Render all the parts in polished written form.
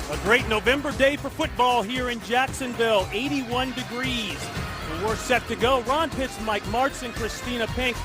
A great November day for football here in Jacksonville, 81 degrees. And we're set to go. Ron Pitts, Mike Martz, and Christina Pink.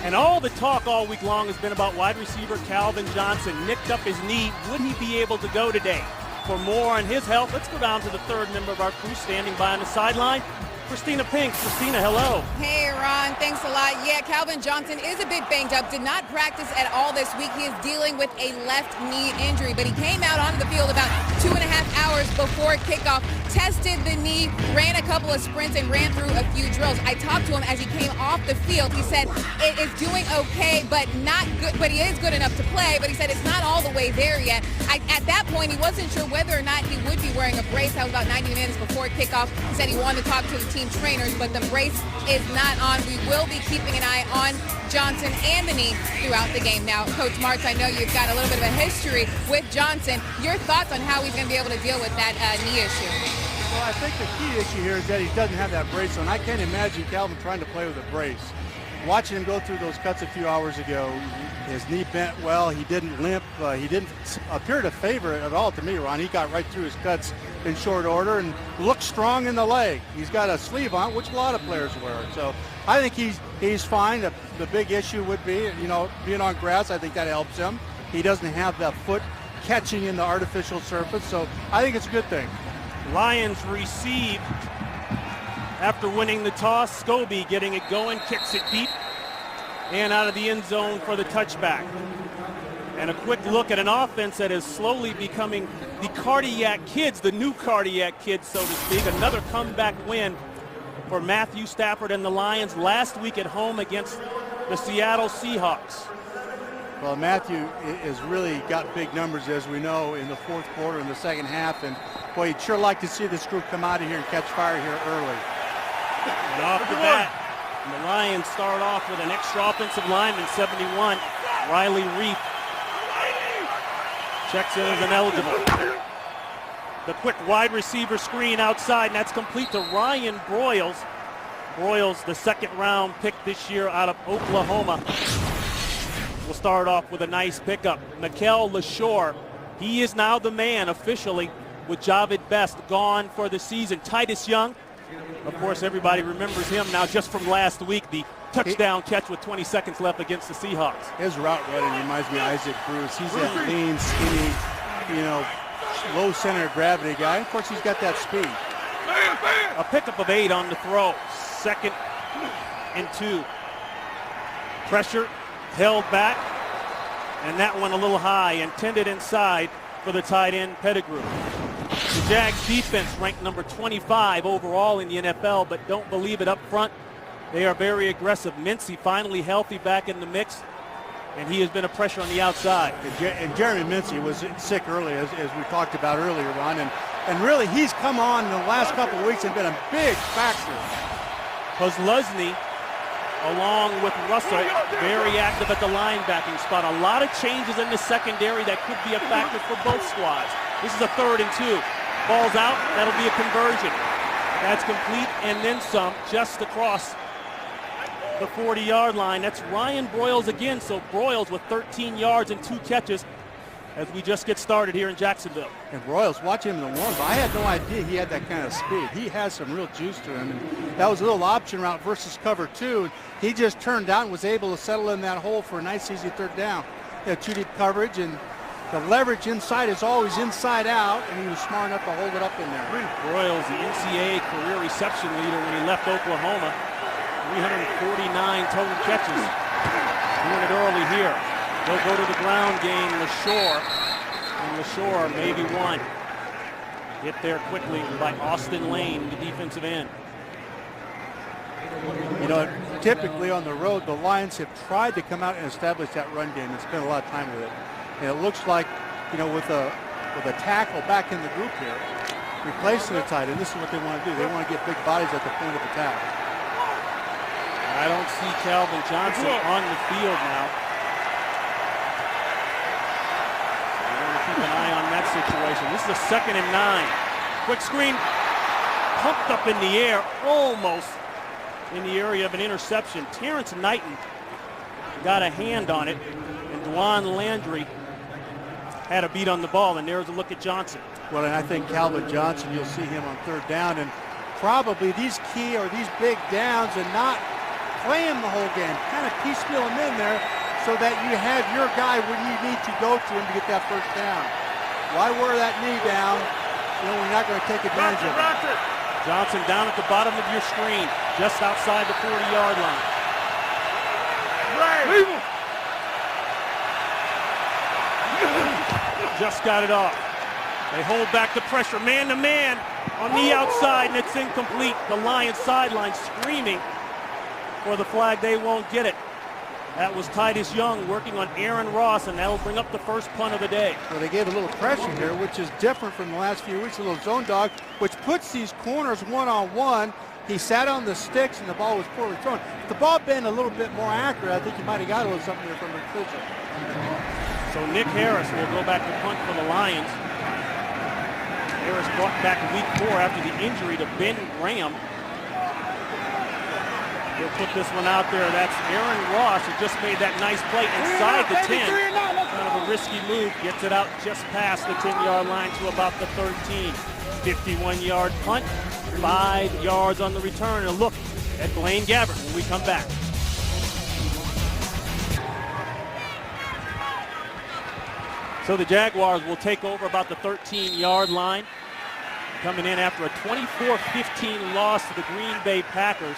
And all the talk all week long has been about wide receiver Calvin Johnson. Nicked up his knee. Would he be able to go today? For more on his health, let's go down to the third member of our crew standing by on the sideline. Christina Pink. Christina, hello. Hey, Ron. Thanks a lot. Yeah, Calvin Johnson is a bit banged up. Did not practice at all this week. He is dealing with a left knee injury, but he came out onto the field about 2.5 hours before kickoff, tested the knee, ran a couple of sprints, and ran through a few drills. I talked to him as he came off the field. He said it is doing okay, but not good. But he is good enough to play, but he said it's not all the way there yet. At that point, he wasn't sure whether or not he would be wearing a brace. That was about 90 minutes before kickoff. He said he wanted to talk to the team trainers, but the brace is not on. We will be keeping an eye on Johnson and the knee throughout the game. Now, Coach Martz, I know you've got a little bit of a history with Johnson. Your thoughts on how he's going to be able to deal with that knee issue? Well, I think the key issue here is that he doesn't have that brace on. I can't imagine Calvin trying to play with a brace. Watching him go through those cuts a few hours ago, his knee bent well. He didn't limp. He didn't appear to favor it at all to me, Ron. He got right through his cuts in short order and looked strong in the leg. He's got a sleeve on, which a lot of players wear. So I think he's fine. The big issue would be, being on grass. I think that helps him. He doesn't have that foot catching in the artificial surface. So I think it's a good thing. Lions receive after winning the toss. Scobie getting it going, kicks it deep and out of the end zone for the touchback. And a quick look at an offense that is slowly becoming the cardiac kids, the new cardiac kids, so to speak. Another comeback win for Matthew Stafford and the Lions last week at home against the Seattle Seahawks. Well, Matthew has really got big numbers, as we know, in the fourth quarter and the second half. And, boy, you'd sure like to see this group come out of here and catch fire here early. And off the bat, the Lions start off with an extra offensive lineman, 71, Riley Reef. Checks in as ineligible. The quick wide receiver screen outside, and that's complete to Ryan Broyles. Broyles, the second-round pick this year out of Oklahoma. We'll start off with a nice pickup. Mikel LaShore, he is now the man officially with Javid Best gone for the season. Titus Young, of course, everybody remembers him now just from last week, the touchdown catch with 20 seconds left against the Seahawks. His route running reminds me of Isaac Bruce. He's that lean, skinny, low center of gravity guy. Of course, he's got that speed. A pickup of 8 on the throw. 2nd and 2. Pressure held back, and that one a little high, intended inside for the tight end Pettigrew. The Jags defense ranked number 25 overall in the NFL, but don't believe it up front. They are very aggressive. Mincy finally healthy back in the mix, and he has been a pressure on the outside. And Jeremy Mincy was sick early, as we talked about earlier, Ron, and really he's come on in the last couple of weeks and been a big factor. Kozlowski, along with Russell, very active at the linebacking spot. A lot of changes in the secondary that could be a factor for both squads. This is a 3rd and 2. Ball's out, that'll be a conversion. That's complete and then some, just across the 40-yard line. That's Ryan Broyles again, so Broyles with 13 yards and 2 catches as we just get started here in Jacksonville. And Broyles, watch him in the warm-up. I had no idea he had that kind of speed. He has some real juice to him, and that was a little option route versus cover 2. He just turned out and was able to settle in that hole for a nice, easy 3rd down. 2 deep coverage, and the leverage inside is always inside out, and he was smart enough to hold it up in there. Broyles, the NCAA career reception leader when he left Oklahoma. 349 total catches. Doing it early here. They'll go to the ground game, LaShore. And LaShore, maybe 1. Hit there quickly by Austin Lane, the defensive end. Typically on the road, the Lions have tried to come out and establish that run game and spend a lot of time with it. And it looks like, with a tackle back in the group here, replacing the tight end, this is what they want to do. They want to get big bodies at the point of attack. I don't see Calvin Johnson on the field now. Keep an eye on that situation. This is a 2nd and 9. Quick screen, pumped up in the air, almost in the area of an interception. Terrence Knighton got a hand on it, and Dwan Landry had a beat on the ball, and there's a look at Johnson. Well, and I think Calvin Johnson, you'll see him on third down, and probably these key or these big downs and not play him the whole game, kind of piecemeal him in there so that you have your guy when you need to go to him to get that first down. Why wear that knee down? You know, you're not going to take advantage of it. Johnson down at the bottom of your screen, just outside the 40-yard line. Just got it off. They hold back the pressure, man-to-man on the outside, and it's incomplete. The Lions sideline screaming for the flag. They won't get it. That was Titus Young working on Aaron Ross, and that'll bring up the first punt of the day. Well, they gave a little pressure here, which is different from the last few weeks, a little zone dog, which puts these corners one-on-one. He sat on the sticks, and the ball was poorly thrown. If the ball been a little bit more accurate, I think you might have got a little something there from McPherson. So Nick Harris will go back to punt for the Lions. Harris brought back week 4 after the injury to Ben Graham. He'll put this one out there. That's Aaron Ross, who just made that nice play inside the 10. Kind of a risky move. Gets it out just past the 10-yard line to about the 13. 51-yard punt, 5 yards on the return. And look at Blaine Gabbert when we come back. So the Jaguars will take over about the 13-yard line, coming in after a 24-15 loss to the Green Bay Packers,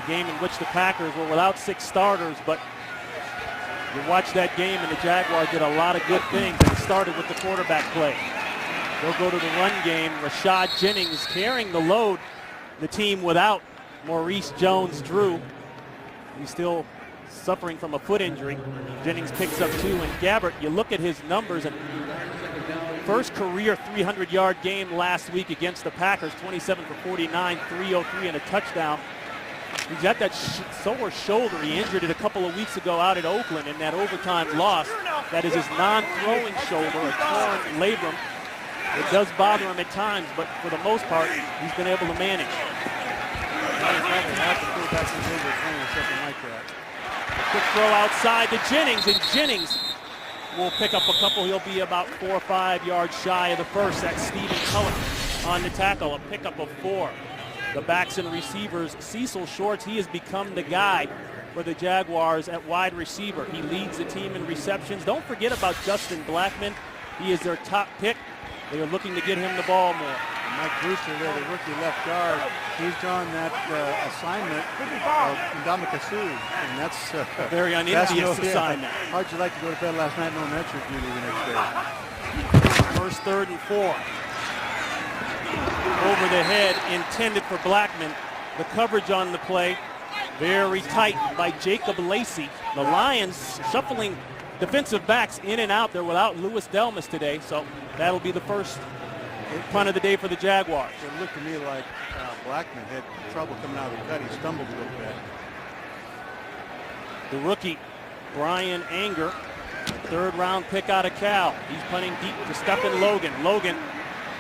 a game in which the Packers were without 6 starters, but you watch that game and the Jaguars did a lot of good things, and it started with the quarterback play. They'll go to the run game. Rashad Jennings carrying the load, the team without Maurice Jones-Drew. He's still suffering from a foot injury. Jennings picks up 2, and Gabbert, you look at his numbers, and first career 300-yard game last week against the Packers, 27 for 49, 303 and a touchdown. He's got that sore shoulder. He injured it a couple of weeks ago out at Oakland in that overtime loss. That is his non-throwing shoulder, a torn labrum. It does bother him at times, but for the most part, he's been able to manage. A quick throw outside to Jennings, and Jennings will pick up a couple. He'll be about 4 or 5 yards shy of the first. That's Stephen Cullen on the tackle, a pickup of 4. The backs and receivers, Cecil Shorts, he has become the guy for the Jaguars at wide receiver. He leads the team in receptions. Don't forget about Justin Blackmon. He is their top pick. They are looking to get him the ball more. And Mike Brewster there, the rookie left guard, he's on that assignment of Ndamukong Suh, and that's a very un-Indian assignment. How'd you like to go to bed last night knowing that's your duty the next day? First 3rd and 4. Over the head, intended for Blackmon. The coverage on the play, very tight by Jacob Lacey. The Lions shuffling defensive backs in and out. They're without Louis Delmas today, so that'll be the first punt of the day for the Jaguars. It looked to me like Blackmon had trouble coming out of the cut. He stumbled a little bit. The rookie, Brian Anger, 3rd-round pick out of Cal. He's punting deep to Stephen Logan. Logan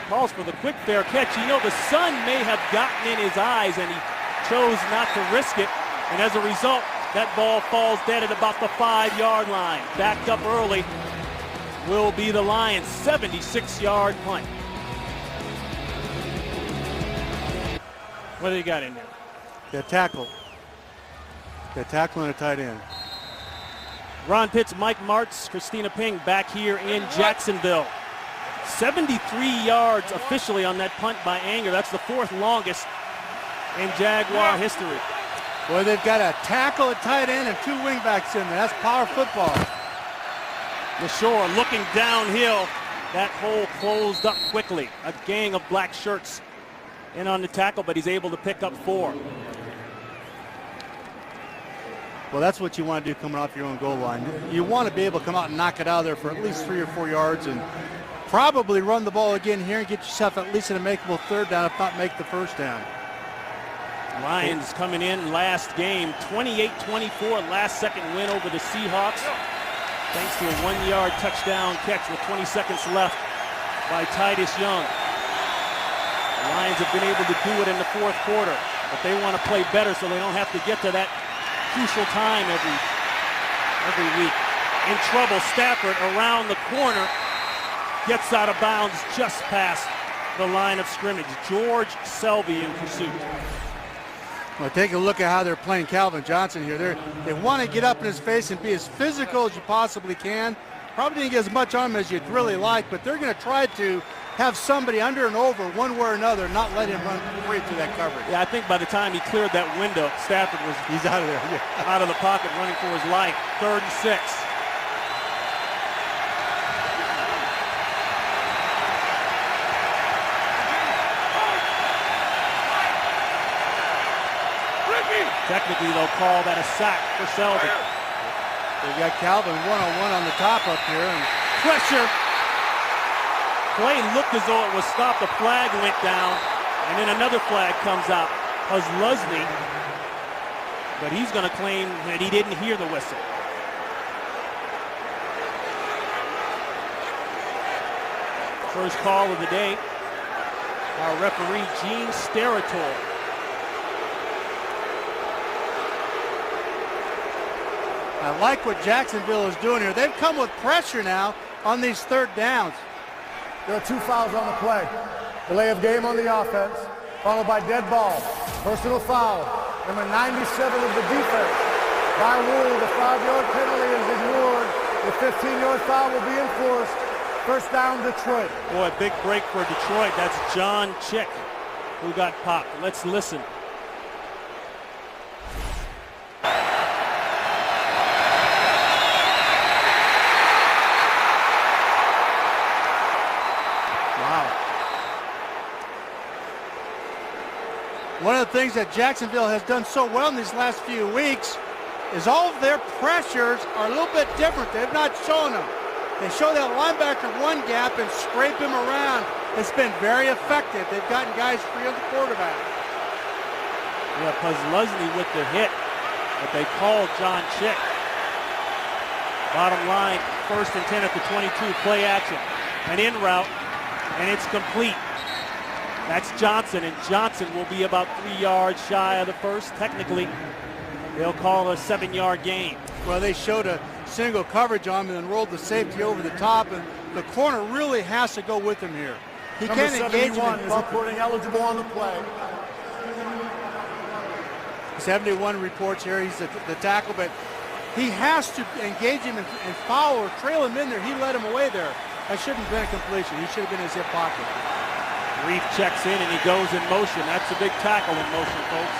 calls for the quick fair catch. You know, the sun may have gotten in his eyes, and he chose not to risk it. And as a result, that ball falls dead at about the 5-yard line. Backed up early will be the Lions' 76-yard punt. What do you got in there? Got tackle. Got tackle and a tight end. Ron Pitts, Mike Martz, Christina Ping back here in Jacksonville. 73 yards officially on that punt by Anger. That's the 4th longest in Jaguar history. Well, they've got a tackle, a tight end, and 2 wingbacks in there. That's power football. LaShore looking downhill. That hole closed up quickly. A gang of black shirts in on the tackle, but he's able to pick up 4. Well, that's what you want to do coming off your own goal line. You want to be able to come out and knock it out of there for at least 3 or 4 yards and probably run the ball again here and get yourself at least an makeable 3rd down, if not make the 1st down. Lions coming in last game, 28-24, last-second win over the Seahawks, thanks to a 1-yard touchdown catch with 20 seconds left by Titus Young. The Lions have been able to do it in the 4th quarter, but they want to play better so they don't have to get to that crucial time every week. in trouble. Stafford around the corner, gets out of bounds just past the line of scrimmage. George Selvey in pursuit. Well, take a look at how they're playing Calvin Johnson here. They want to get up in his face and be as physical as you possibly can. Probably didn't get as much on him as you'd really like, but they're going to try to have somebody under and over one way or another, not let him run free through that coverage. Yeah, I think by the time he cleared that window, Stafford was he's out of there. Yeah. Out of the pocket, running for his life. 3rd and 6. Technically, they'll call that a sack for Selvey. They've got Calvin one-on-one on the top up here, and Pressure. Play looked as though it was stopped. The flag went down, and then another flag comes out. Lusney, but he's going to claim that he didn't hear the whistle. First call of the day. Our referee, Gene Steratore. I like what Jacksonville is doing here. They've come with pressure now on these 3rd downs. There are 2 fouls on the play. Delay of game on the offense, followed by dead ball. Personal foul, number 97 of the defense. By rule, the 5-yard penalty is ignored. The 15-yard foul will be enforced. First down, Detroit. Boy, big break for Detroit. That's John Chick who got popped. Let's listen. One of the things that Jacksonville has done so well in these last few weeks is all of their pressures are a little bit different. They've not shown them. They show that linebacker one gap and scrape him around. It's been very effective. They've gotten guys free of the quarterback. Yeah, Lusney with the hit, but they called John Chick. Bottom line, 1st and 10 at the 22, play action. An in route, and it's complete. That's Johnson, and Johnson will be about 3 yards shy of the first. Technically, they'll call a 7-yard gain. Well, they showed a single coverage on him and then rolled the safety over the top, and the corner really has to go with him here. He can't engage him. Is reporting eligible on the play. 71 reports here. He's the tackle, but he has to engage him and foul or trail him in there. He let him away there. That shouldn't have been a completion. He should have been in his hip pocket. Reef checks in and he goes in motion. That's a big tackle in motion, folks.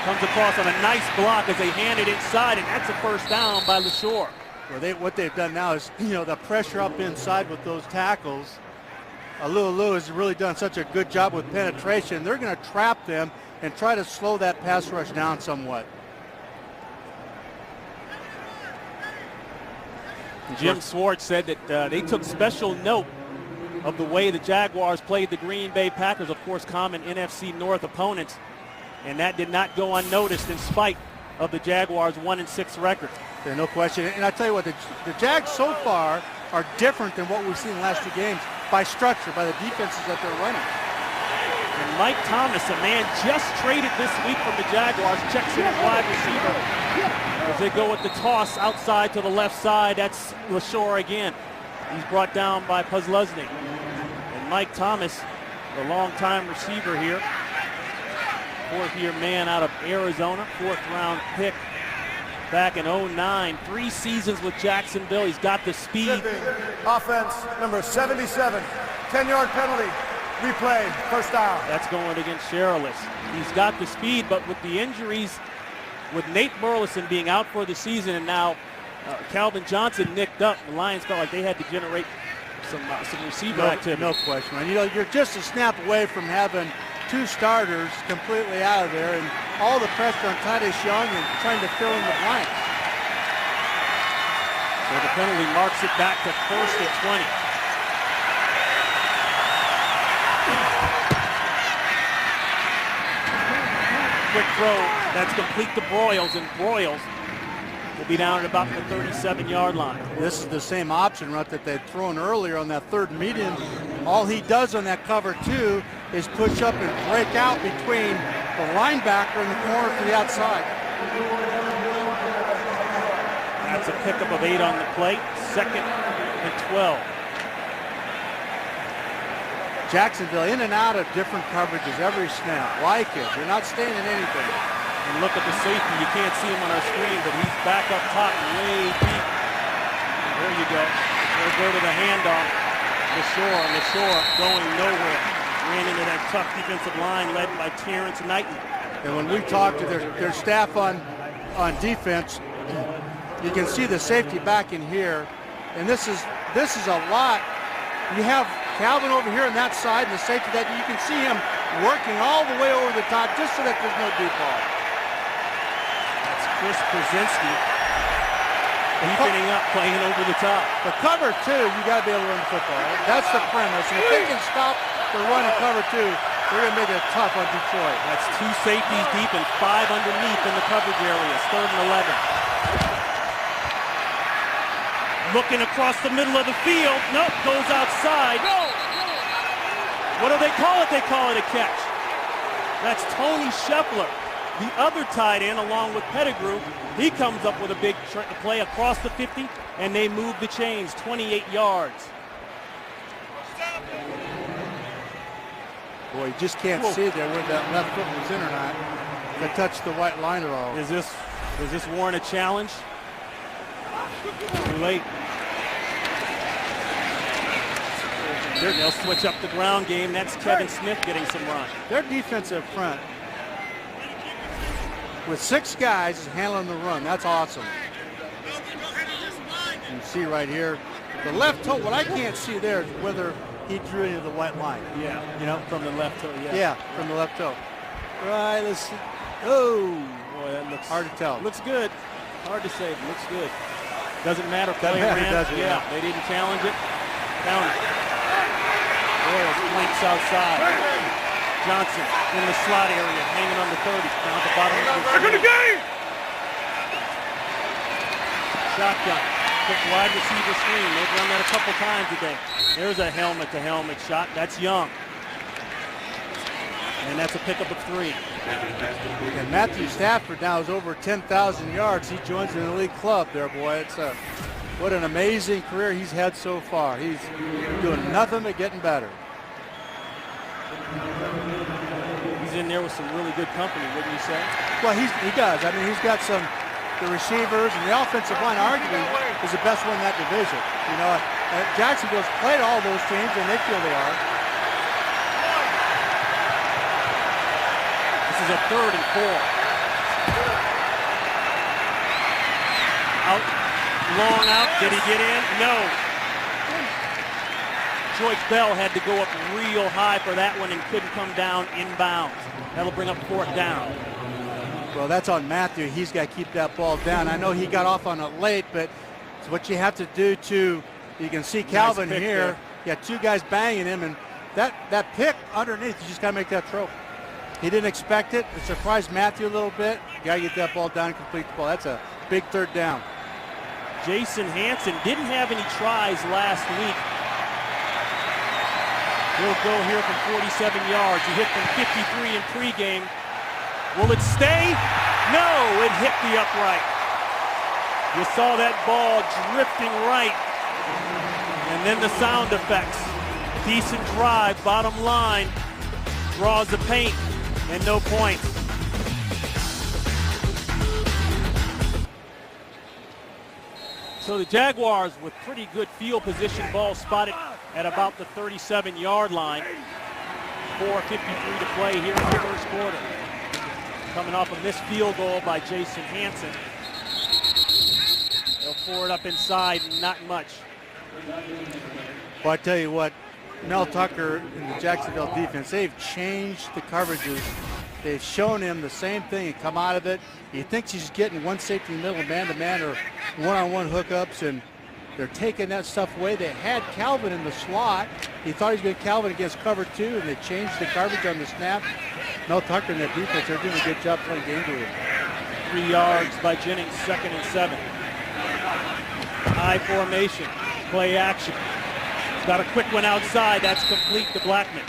Comes across on a nice block as they hand it inside, and that's a first down by LaShore. Well, what they've done now is, the pressure up inside with those tackles. Lou has really done such a good job with penetration. They're going to trap them and try to slow that pass rush down somewhat. Jim Schwartz said that they took special note of the way the Jaguars played the Green Bay Packers, of course, common NFC North opponents, and that did not go unnoticed in spite of the Jaguars' 1-6 record. There's no question. And I tell you what, the Jags so far are different than what we've seen in the last 2 games by structure, by the defenses that they're running. And Mike Thomas, a man just traded this week from the Jaguars, checks in at wide receiver. As they go with the toss outside to the left side, that's LaShore again. He's brought down by Lusney. And Mike Thomas, the longtime receiver here, 4th-year man out of Arizona, 4th-round pick back in 09. 3 seasons with Jacksonville. He's got the speed. Offense, number 77, 10-yard penalty. Replay, first down. That's going against Sherrillis. He's got the speed, but with the injuries, with Nate Burleson being out for the season and now Calvin Johnson nicked up, the Lions felt like they had to generate some receiver activity. No question, man. You're just a snap away from having 2 starters completely out of there, and all the pressure on Titus Young and trying to fill in the blanks. So the penalty marks it back to 1st and 20. Quick throw that's complete to Broyles, and Broyles will be down at about the 37-yard line. This is the same option route that they'd thrown earlier on that 3rd medium. All he does on that cover 2 is push up and break out between the linebacker and the corner to the outside. That's a pickup of 8 on the play. 2nd and 12. Jacksonville in and out of different coverages every snap. Like it. They're not staying in anything. And look at the safety. You can't see him on our screen, but he's back up top way deep. There you go. They'll go to the handoff. LaShore going nowhere. Ran into that tough defensive line led by Terrence Knighton. And when we talk to their staff on defense, you can see the safety back in here. And this is a lot. You have Calvin over here on that side, and the safety that you can see him working all the way over the top just so that there's no deep ball. That's Chris Krasinski deepening up, playing over the top. For cover 2, you got to be able to run the football. That's the premise. And if they can stop the run in cover 2, they're going to make it tough on Detroit. That's 2 safeties deep and 5 underneath in the coverage areas. 3rd and 11. Looking across the middle of the field. Nope, goes outside. What do they call it? They call it a catch. That's Tony Scheffler, the other tight end, along with Pettigrew. He comes up with a big play across the 50, and they move the chains 28 yards. Boy, you just can't see there whether that left foot was in or not. That touched the white line at all. Does this warrant a challenge? Too late. They'll switch up the ground game. That's Kevin Smith getting some run. Their defensive front, with 6 guys, is handling the run. That's awesome. You can see right here, the left toe, what I can't see there is whether he drew into the white line. Yeah, you know, from the left toe, yeah. Yeah, from the left toe. Right, let's see. Oh, boy, that looks hard to tell. Looks good. Hard to say, but looks good. Doesn't matter. Doesn't matter, does it? Yeah, they didn't challenge it. Counter. Royals blinks outside. Johnson in the slot area, hanging on the 30. Down at the bottom of the game. Shotgun. Quick wide receiver screen. They've run that a couple times today. There's a helmet-to-helmet shot. That's Young. And that's a pickup of 3. And Matthew Stafford now is over 10,000 yards. He joins an elite club there, boy. What an amazing career he's had so far. He's doing nothing but getting better. He's in there with some really good company, wouldn't you say? Well, he does. I mean, he's got the receivers, and the offensive line arguably is the best one in that division. You know, Jacksonville's played all those teams, and they feel they are. This is a 3rd and 4. Out. Long out. Did he get in? No. George Bell had to go up real high for that one and couldn't come down inbounds. That'll bring up 4th down. Well, that's on Matthew. He's got to keep that ball down. I know he got off on it late, but it's what you have to do to, you can see Calvin nice here. There. You got 2 guys banging him, and that pick underneath, you just got to make that throw. He didn't expect it. It surprised Matthew a little bit. You got to get that ball down and complete the ball. That's a big 3rd down. Jason Hanson didn't have any tries last week. He'll go here from 47 yards. He hit from 53 in pregame. Will it stay? No, it hit the upright. You saw that ball drifting right. And then the sound effects. Decent drive, bottom line. Draws the paint, and no points. So the Jaguars with pretty good field position, ball spotted at about the 37-yard line. 4:53 to play here in the first quarter. Coming off a missed field goal by Jason Hanson. They'll pour it up inside, not much. Well, I tell you what, Mel Tucker and the Jacksonville defense, they've changed the coverages. They've shown him the same thing and come out of it. He thinks he's getting one safety in the middle, man-to-man or one-on-one hookups, and they're taking that stuff away. They had Calvin in the slot. He thought he was going to Calvin against cover 2, and they changed the coverage on the snap. Mel Tucker and their defense, they're doing a good job playing game to him. 3 yards by Jennings, 2nd and 7. High formation, play action. Got a quick one outside. That's complete to Blackman.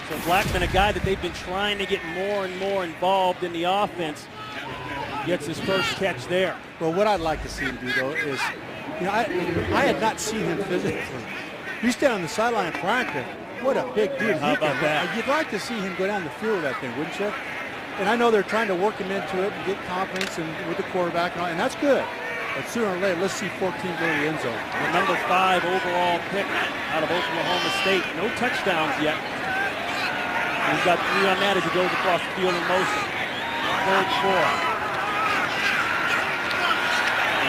So Blackman, a guy that they've been trying to get more and more involved in the offense, gets his first catch there. Well, what I'd like to see him do, though, is, I had not seen him physically. You stand on the sideline of practice, what a big dude. How about that? You'd like to see him go down the field with that thing, wouldn't you? And I know they're trying to work him into it and get confidence and with the quarterback, and that's good. But sooner or later, let's see 14 go to the end zone. The number 5 overall pick out of Oklahoma State. No touchdowns yet. He's got 3 on that as he goes across the field in motion. 3rd and 4.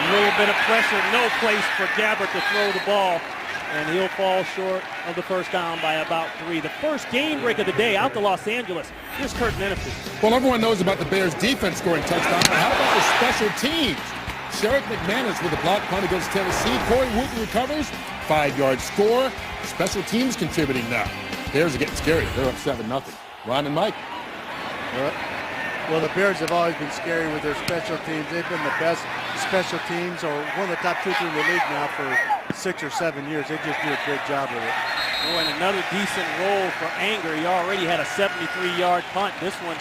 A little bit of pressure, no place for Gabbert to throw the ball, and he'll fall short of the first down by about 3. The first game break of the day out to Los Angeles. Here's Kurt Menefee. Well, everyone knows about the Bears' defense scoring touchdowns, but how about the special teams? Sherrick McManus with a block punt against Tennessee. Corey Wooten recovers. 5-yard score. Special teams contributing now. Bears are getting scary. They're up 7-0. Ron and Mike. Well, the Bears have always been scary with their special teams. They've been the best special teams, or one of the top 2 or 3 in the league now for 6 or 7 years. They just do a great job with it. Oh, and another decent roll for Anger. He already had a 73-yard punt. This one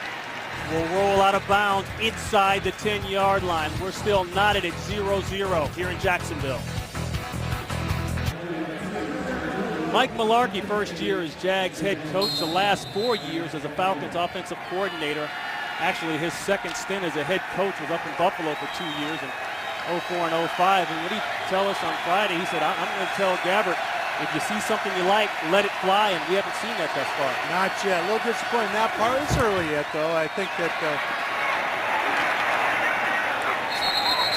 will roll out of bounds inside the 10-yard line. We're still knotted at 0-0 here in Jacksonville. Mike Mularkey, first year as Jags head coach, the last 4 years as a Falcons offensive coordinator. Actually, his second stint as a head coach was up in Buffalo for 2 years in 04 and 05. And what did he tell us on Friday? He said, I'm going to tell Gabbert, if you see something you like, let it fly, and we haven't seen that thus far. Not yet. A little disappointing in that part. It's early yet, though. I think that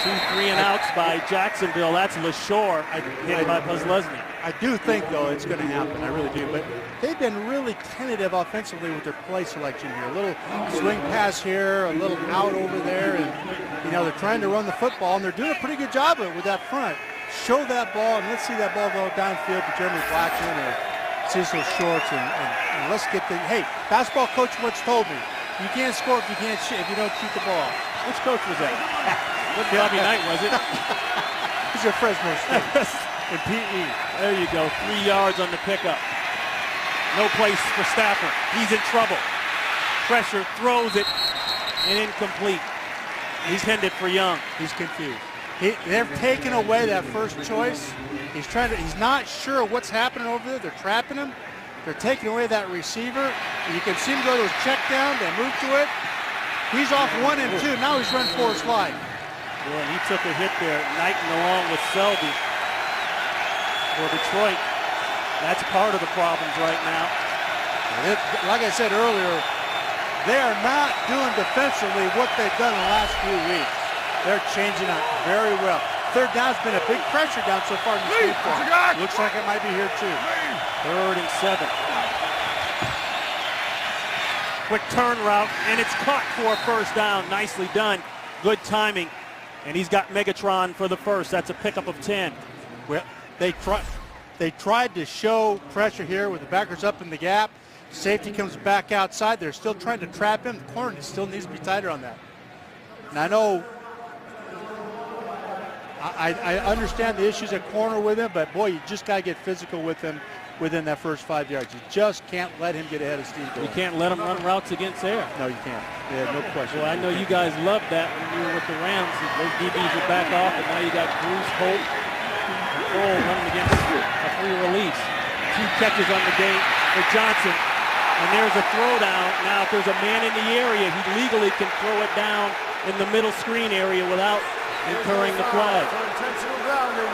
2 3-and-outs by Jacksonville. That's LaShore hit by Puslesny. I do think, though, it's going to happen. I really do. But they've been really tentative offensively with their play selection here. A little swing pass here, a little out over there. And, they're trying to run the football, and they're doing a pretty good job of it with that front. Show that ball, and let's see that ball go downfield to Jeremy Blackman or Cecil Shorts, and let's get the. Hey, basketball coach once told me, you can't score if you don't shoot the ball. Which coach was that? What Bobby Knight was it? He's your Fresno State in PE. There you go, 3 yards on the pickup. No place for Stafford. He's in trouble. Pressure, throws it, and incomplete. He's intended for Young. He's confused. They're taking away that first choice. He's not sure what's happening over there. They're trapping him. They're taking away that receiver. You can see him go to his check down. They move to it. He's off 1 and 2. Now he's running for his life. Well, he took a hit there, Knighton along with Selby for Detroit. That's part of the problems right now. Like I said earlier, they are not doing defensively what they've done in the last few weeks. They're changing up very well. Third down's been a big pressure down so far in this game. Looks like it might be here too. 3rd and 7. Quick turn route, and it's caught for a first down. Nicely done. Good timing. And he's got Megatron for the first. That's a pickup of 10. Well, they tried to show pressure here with the backers up in the gap. Safety comes back outside. They're still trying to trap him. The corner still needs to be tighter on that. And I know I understand the issues at corner with him, but boy, you just got to get physical with him within that first 5 yards. You just can't let him get ahead of Steve Doyle. You can't let him run routes against air. No, you can't. Yeah, no question. Well, I know you guys loved that when you were with the Rams. Those DBs would back off, and now you got Bruce Holt and Cole running against a free release. 2 catches on the game for Johnson. And there's a throwdown. Now, if there's a man in the area, he legally can throw it down in the middle screen area without incurring the flag. Intentional grounding.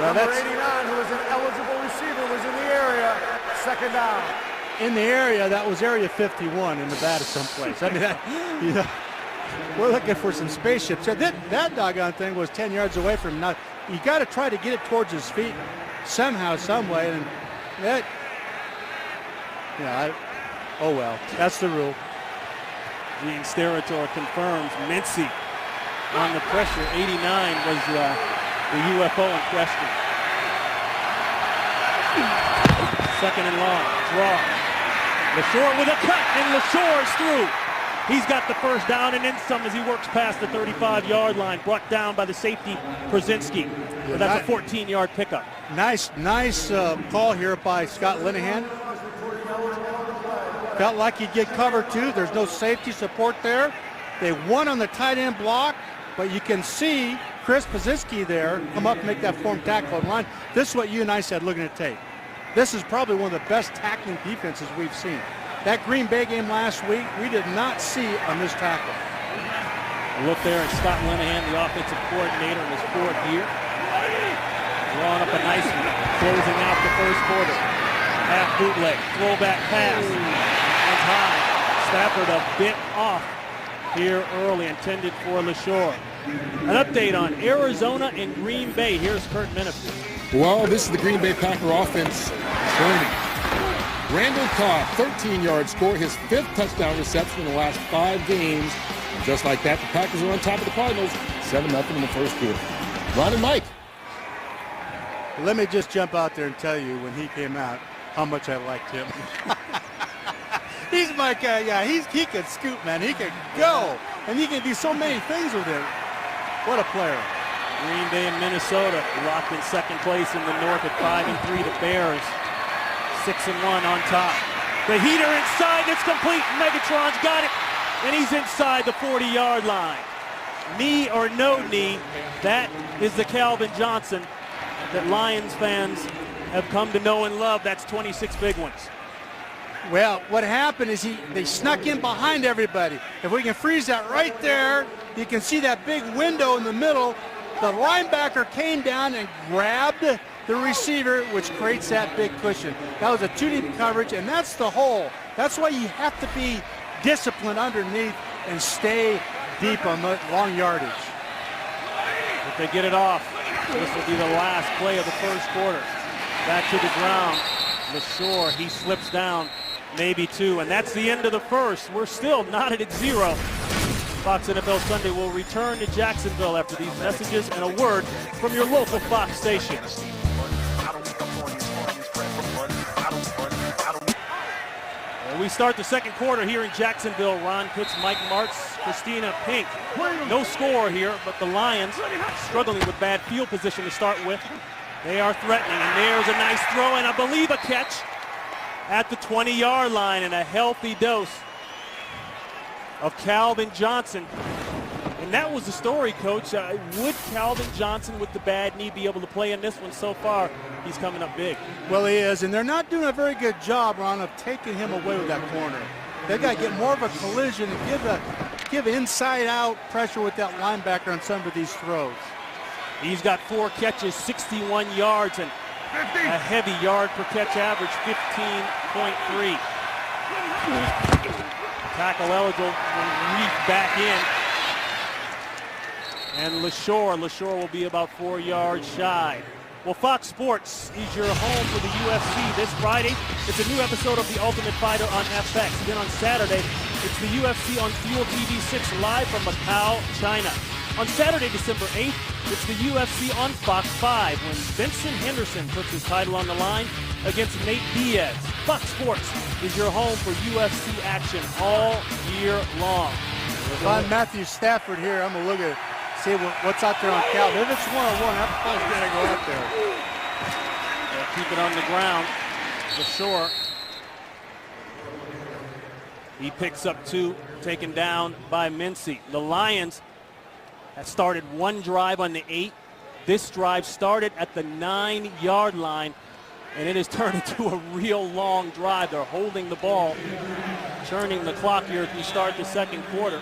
Well, Number 89, who was an eligible receiver, was in the area. 2nd down. In the area, that was Area 51 in Nevada someplace. I mean, we're looking for some spaceships. That doggone thing was 10 yards away from him. Now, you got to try to get it towards his feet somehow, some way. And that, oh well, that's the rule. Gene Steratore confirms Mincy on the pressure. 89 was the UFO in question. 2nd and long. Draw. LaShore with a cut, and LaShore's through. He's got the first down and then some as he works past the 35-yard line. Brought down by the safety, Brzezinski. But that's a 14-yard pickup. Nice call here by Scott Linehan. Felt like he'd get cover too. There's no safety support there. They won on the tight end block, but you can see Chris Pazitsky there come up and make that form tackle on line. This is what you and I said looking at tape. This is probably one of the best tackling defenses we've seen. That Green Bay game last week, we did not see a missed tackle. Look there at Scott Linehan, the offensive coordinator in his 4th year. Drawing up a nice one, closing out the first quarter. Half bootleg, throwback pass. And high. Stafford a bit off here early, intended for LaShore. An update on Arizona and Green Bay. Here's Kurt Menefee. Well, this is the Green Bay Packer offense turning. Randall Cobb, 13-yard score, his 5th touchdown reception in the last 5 games. And just like that, the Packers are on top of the Cardinals, 7-0 in the first quarter. Ron and Mike. Let me just jump out there and tell you when he came out how much I liked him. He's my guy. Yeah, he can scoop, man. He can go, and he can do so many things with it. What a player. Green Bay and Minnesota locked in second place in the North at 5-3. The Bears 6-1 on top. The heater inside, it's complete. Megatron's got it, and he's inside the 40-yard line. Knee or no knee, that is the Calvin Johnson that Lions fans have come to know and love. That's 26 big ones. Well, what happened is they snuck in behind everybody. If we can freeze that right there, you can see that big window in the middle. The linebacker came down and grabbed the receiver, which creates that big cushion. That was a 2-deep coverage, and that's the hole. That's why you have to be disciplined underneath and stay deep on the long yardage. If they get it off, this will be the last play of the first quarter. Back to the ground. LaShore, he slips down, maybe 2, and that's the end of the first. We're still knotted at 0. Fox NFL Sunday will return to Jacksonville after these messages and a word from your local Fox station. We start the second quarter here in Jacksonville. Ron Pitts, Mike Martz, Christina Pink. No score here, but the Lions struggling with bad field position to start with. They are threatening, and there's a nice throw and I believe a catch at the 20-yard line, and a healthy dose of Calvin Johnson. And that was the story, Coach. Would Calvin Johnson with the bad knee be able to play in this one? So far, he's coming up big. Well, he is, and they're not doing a very good job, Ron, of taking him away with that corner. They've got to get more of a collision and give inside-out pressure with that linebacker on some of these throws. He's got 4 catches, 61 yards, and a heavy yard per catch average, 15.3. Tackle eligible, reef back in. And LaShore will be about 4 yards shy. Well, Fox Sports is your home for the UFC this Friday. It's a new episode of The Ultimate Fighter on FX. Then on Saturday, it's the UFC on Fuel TV 6 live from Macau, China. On Saturday, December 8th, it's the UFC on Fox 5 when Vincent Henderson puts his title on the line against Nate Diaz. Fox Sports is your home for UFC action all year long. On Matthew Stafford here, I'm going to look at see what's out there on Calvin. If it's one-on-one, that ball's going to go out there. They'll keep it on the ground. LaShore. He picks up 2, taken down by Mincy. The Lions have started one drive on the 8. This drive started at the 9-yard line, and it has turned into a real long drive. They're holding the ball, churning the clock here as we start the second quarter.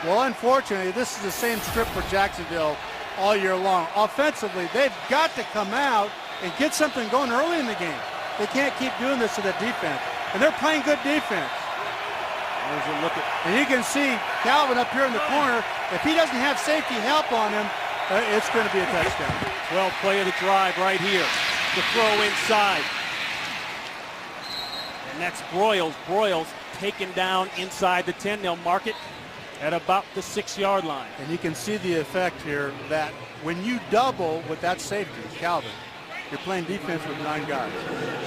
Well, unfortunately, this is the same script for Jacksonville all year long. Offensively, they've got to come out and get something going early in the game. They can't keep doing this to the defense, and they're playing good defense. There's a look at, and you can see Calvin up here in the corner. If he doesn't have safety help on him, it's going to be a touchdown. 12th play of the drive right here. The throw inside. And that's Broyles. Broyles taken down inside the 10. They'll mark it at about the 6-yard line. And you can see the effect here that when you double with that safety, Calvin, you're playing defense with 9 guys.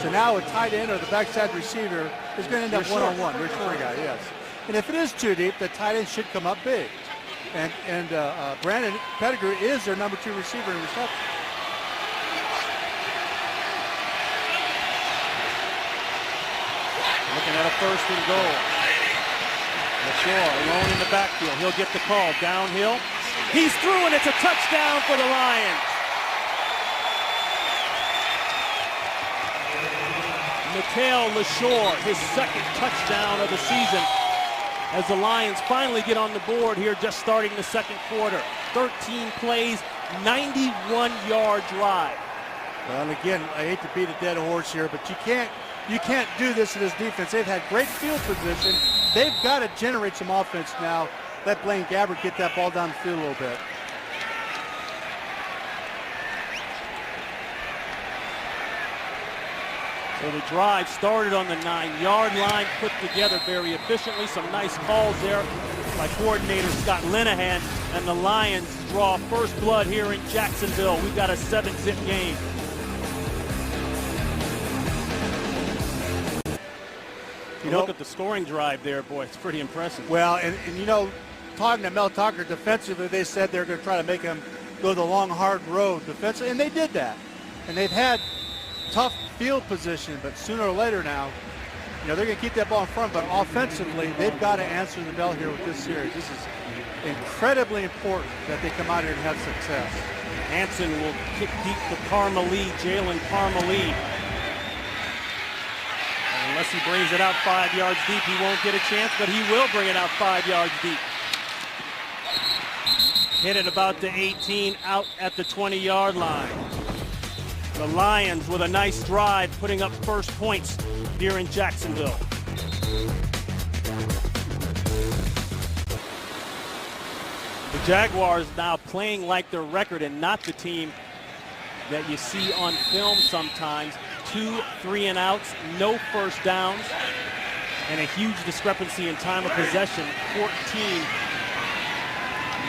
So now a tight end or the backside receiver is going to end up one-on-one. Your short guy, yes. And if it is too deep, the tight end should come up big. And Brandon Pettigrew is their number 2 receiver in reception. Looking at a 1st and goal. LaShore alone in the backfield. He'll get the call. Downhill. He's through, and it's a touchdown for the Lions. Mikhail LaShore, his second touchdown of the season, as the Lions finally get on the board here just starting the second quarter. 13 plays, 91-yard drive. Well, and again, I hate to beat a dead horse here, but you can't do this to this defense. They've had great field position. They've got to generate some offense now. Let Blaine Gabbert get that ball down the field a little bit. So the drive started on the 9-yard line, put together very efficiently. Some nice calls there by coordinator Scott Linehan, and the Lions draw first blood here in Jacksonville. We've got a 7-zip game. Look at the scoring drive there, boy. It's pretty impressive. Well, and you know, talking to Mel Tucker defensively, they said they're going to try to make him go the long, hard road defensively, and they did that. And they've had tough field position, but sooner or later now, you know, they're going to keep that ball in front, but offensively, they've got to answer the bell here with this series. This is incredibly important that they come out here and have success. Hansen will kick deep to Parmalee, Jalen Parmalee. Unless he brings it out 5 yards deep, he won't get a chance, but he will bring it out 5 yards deep. Hit it about the 18, out at the 20-yard line. The Lions with a nice drive, putting up first points here in Jacksonville. The Jaguars now playing like their record and not the team that you see on film sometimes. 2 3-and-outs, no first downs, and a huge discrepancy in time of possession, 14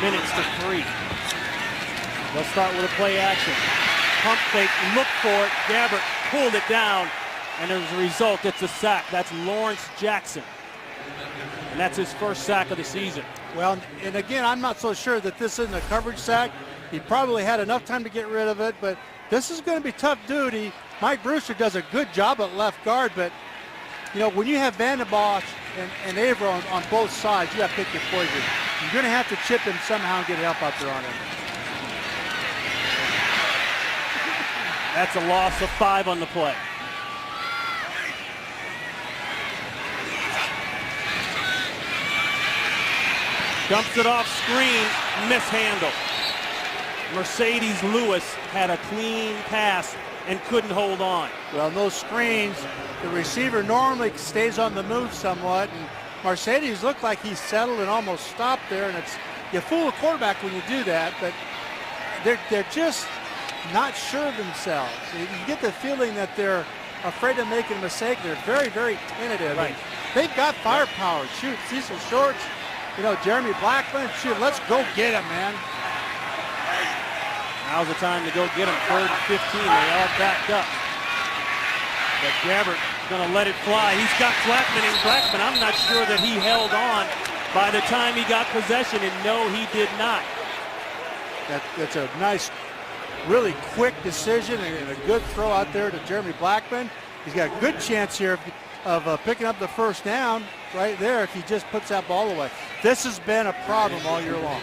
minutes to 3. Let's start with a play action. Pump fake, look for it. Gabbert pulled it down, and as a result, it's a sack. That's Lawrence Jackson, and that's his first sack of the season. Well, and again, I'm not so sure that this isn't a coverage sack. He probably had enough time to get rid of it, but this is going to be tough duty. Mike Brewster does a good job at left guard, but, you know, when you have Van der Bosch and Averill on both sides, you have to pick your poison. You're going to have to chip him somehow and get help out there on him. That's a loss of 5 on the play. Dumps it off screen, mishandled. Mercedes Lewis had a clean pass and couldn't hold on. Well, those screens, the receiver normally stays on the move somewhat, and Mercedes looked like he settled and almost stopped there, and you fool a quarterback when you do that, but they're just not sure of themselves. You get the feeling that they're afraid of making a mistake. They're very, very tentative. Right. They've got firepower. Shoot, Cecil Shorts, you know, Jeremy Blackman, shoot, let's go get him, man. Now's the time to go get him. 3rd and 15. They all backed up. But Gabbert going to let it fly. He's got Blackman, and Blackman, I'm not sure that he held on by the time he got possession, and no, he did not. That's a nice, really quick decision and a good throw out there to Jeremy Blackman. He's got a good chance here of picking up the first down right there if he just puts that ball away. This has been a problem all year long.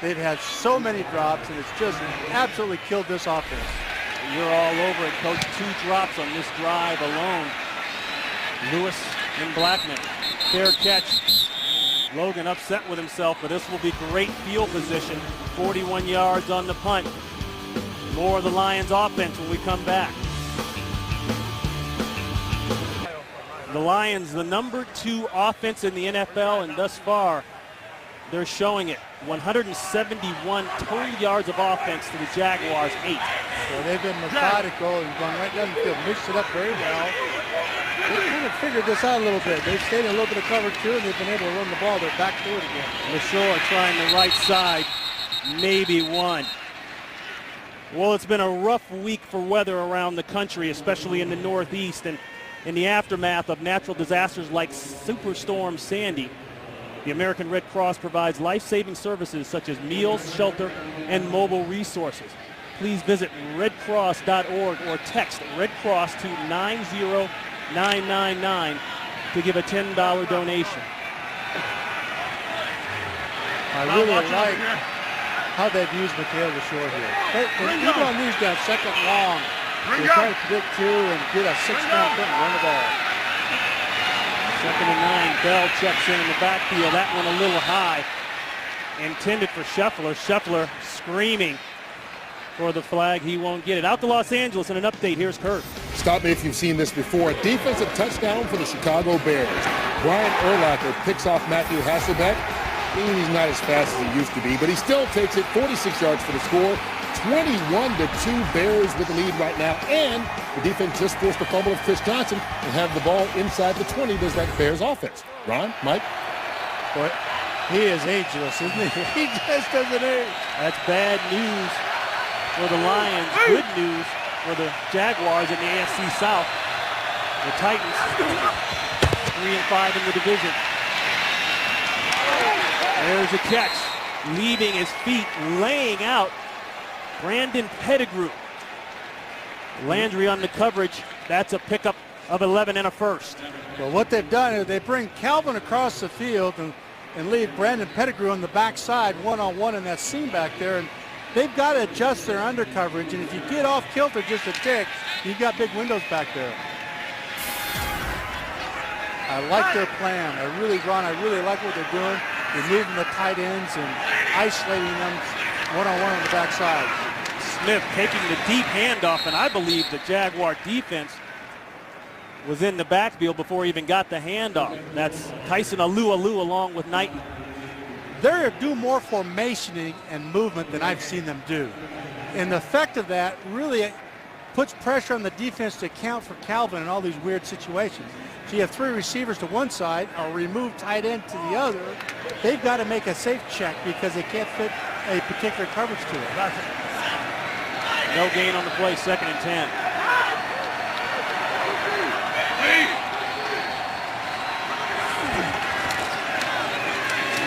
They've had so many drops, and it's just absolutely killed this offense. You're all over it, Coach. 2 drops on this drive alone. Lewis and Blackman. Fair catch. Logan upset with himself, but this will be great field position. 41 yards on the punt. More of the Lions offense when we come back. The Lions, the number 2 offense in the NFL, and thus far, they're showing it. 171 total yards of offense to the Jaguars, 8. So they've been methodical and gone right down the field, mixed it up very well. They've kind of figured this out a little bit. They've stayed in a little bit of cover 2, and they've been able to run the ball. They're back to it again. LaShore trying the right side, maybe 1. Well, it's been a rough week for weather around the country, especially in the Northeast, and in the aftermath of natural disasters like Superstorm Sandy. The American Red Cross provides life-saving services such as meals, shelter, and mobile resources. Please visit redcross.org or text Red Cross to 90999 to give a $10 donation. I really like how they've used Mikhail LaShore here. Even on these guys, second long, they try to predict two and get a 6-man foot and run the ball. 2nd and 9. Bell checks in the backfield. That one a little high. Intended for Scheffler. Scheffler screaming for the flag. He won't get it. Out to Los Angeles in an update. Here's Kurt. Stop me if you've seen this before. Defensive touchdown for the Chicago Bears. Brian Urlacher picks off Matthew Hasselbeck. He's not as fast as he used to be, but he still takes it. 46 yards for the score. 21-2 Bears with the lead right now. And the defense just forced the fumble of Chris Johnson and have the ball inside the 20. Does that Bears offense? Ron, Mike? Boy, he is ageless, isn't he? He just doesn't age. That's bad news for the Lions. Good news for the Jaguars in the AFC South. The Titans 3-5 in the division. There's a catch, leaving his feet, laying out Brandon Pettigrew. Landry on the coverage. That's a pickup of 11 and a first. Well, what they've done is they bring Calvin across the field and leave Brandon Pettigrew on the backside one-on-one in that seam back there. And they've got to adjust their under coverage. And if you get off kilter just a tick, you've got big windows back there. I like their plan. I really like what they're doing. Removing the tight ends and isolating them one-on-one on the backside. Smith taking the deep handoff, and I believe the Jaguar defense was in the backfield before he even got the handoff. That's Tyson Alu along with Knighton. They do more formationing and movement than I've seen them do. And the effect of that really puts pressure on the defense to account for Calvin in all these weird situations. So you have 3 receivers to one side, a removed tight end to the other. They've got to make a safe check because they can't fit a particular coverage to it. No gain on the play, 2nd and 10.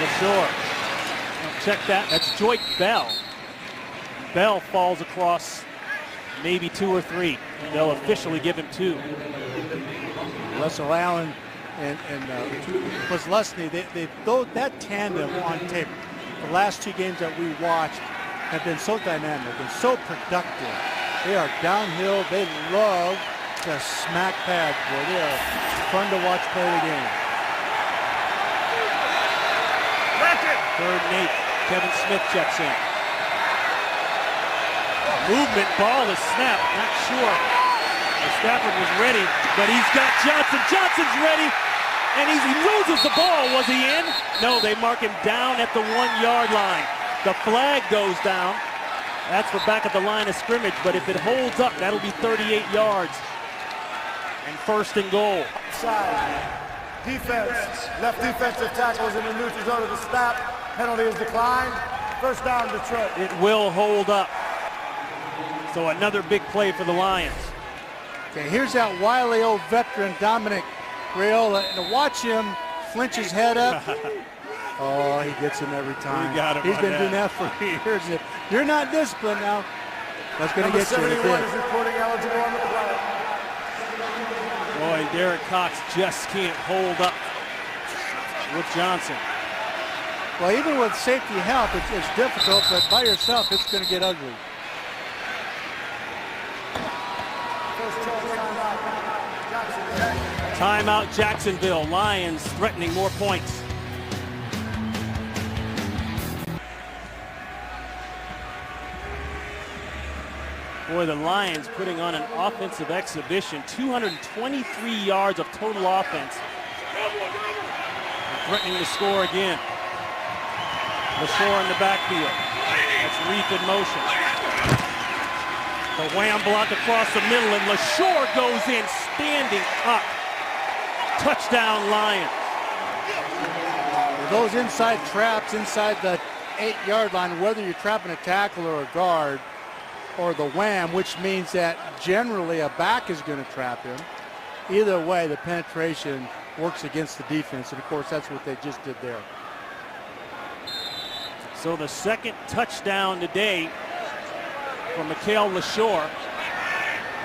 LaShore. Check that. That's Joyce Bell. Bell falls across maybe 2 or 3. They'll officially give him 2. Russell Allen and Leslie, that tandem on tape, the last 2 games that we watched have been so dynamic and so productive. They are downhill. They love to smack pads, boy. They are fun to watch play the game. 3rd and 8. Kevin Smith checks in. Movement, ball is snapped. Not sure. Stafford was ready, but he's got Johnson. Johnson's ready, and he loses the ball. Was he in? No, they mark him down at the 1-yard line. The flag goes down. That's for back at the line of scrimmage, but if it holds up, that'll be 38 yards. And 1st and goal. Side. Defense. Left defensive tackles in the neutral zone of the snap. Penalty is declined. 1st down, Detroit. It will hold up. So another big play for the Lions. Okay, here's that wily old veteran, Dominic Raiola. And to watch him flinch his head up, oh, he gets him every time. He's been doing that for years. If you're not disciplined now, that's going to get you in a bit. Number 71 is reporting eligible on the play. Boy, Derek Cox just can't hold up with Johnson. Well, even with safety help, it's difficult, but by yourself, it's going to get ugly. Timeout Jacksonville. Lions threatening more points. Boy, the Lions putting on an offensive exhibition. 223 yards of total offense. Threatening to score again. LaShore in the backfield. That's Reef in motion. The wham block across the middle, and LaShore goes in standing up. Touchdown Lions. Those inside traps inside the 8-yard line, whether you're trapping a tackle or a guard, or the wham, which means that generally a back is going to trap him. Either way, the penetration works against the defense, and of course that's what they just did there. So the 2nd touchdown today for Mikhail LaShore.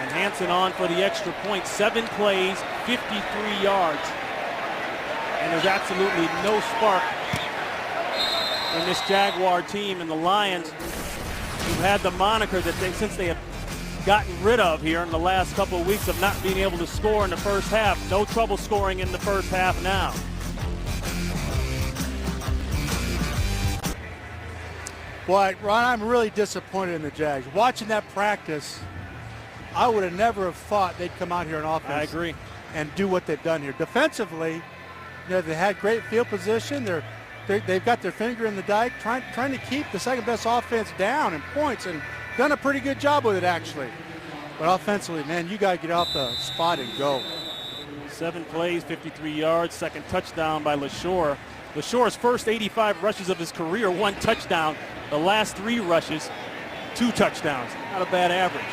And Hansen on for the extra point. 7 plays, 53 yards. And there's absolutely no spark in this Jaguar team, and the Lions, who've had the moniker that since they have gotten rid of here in the last couple of weeks of not being able to score in the first half. No trouble scoring in the first half now. Boy, Ron, I'm really disappointed in the Jags. Watching that practice, I would have never thought they'd come out here on offense. I agree. And do what they've done here. Defensively, they had great field position. They've got their finger in the dike, trying to keep the second best offense down in points, and done a pretty good job with it, actually. But offensively, man, you got to get off the spot and go. 7 plays, 53 yards, second touchdown by LaShore. LaShore's first 85 rushes of his career, 1 touchdown. The last 3 rushes, 2 touchdowns. Not a bad average.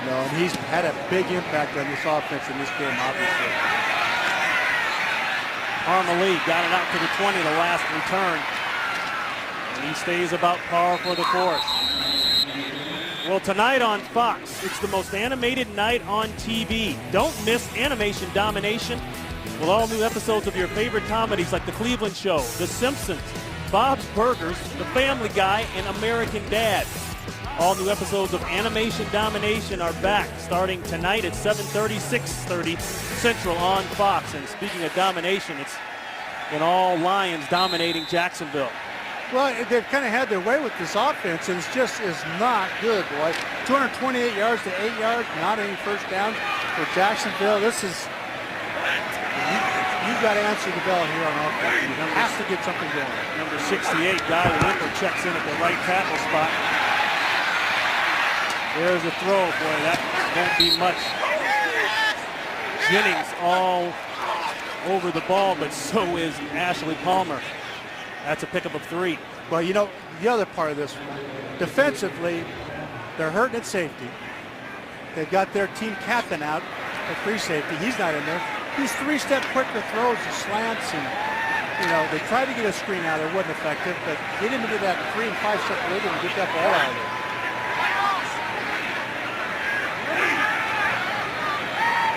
No, and he's had a big impact on this offense in this game, obviously. Parmalee got it out to the 20, the last return. And he stays about par for the course. Well, tonight on Fox, it's the most animated night on TV. Don't miss Animation Domination with all new episodes of your favorite comedies like The Cleveland Show, The Simpsons, Bob's Burgers, The Family Guy, and American Dad. All new episodes of Animation Domination are back starting tonight at 7:30, 6:30 Central on Fox. And speaking of domination, it's been all Lions dominating Jacksonville. Well, they've kind of had their way with this offense, and it just is not good, boy. 228 yards to 8 yards, not any first downs for Jacksonville. This is, you've got to answer the bell here on offense. You have to get something going. Number 68, Guy Linder checks in at the right tackle spot. There's a throw, boy, that won't be much. Jennings all over the ball, but so is Ashley Palmer. That's a pickup of 3. Well, you know, the other part of this, defensively, they're hurting at safety. They've got their team captain out at free safety. He's not in there. These 3-step quicker throws and slants, and, you know, they tried to get a screen out. It wasn't effective, but get him into that 3- and 5-step rhythm and get that ball out of there.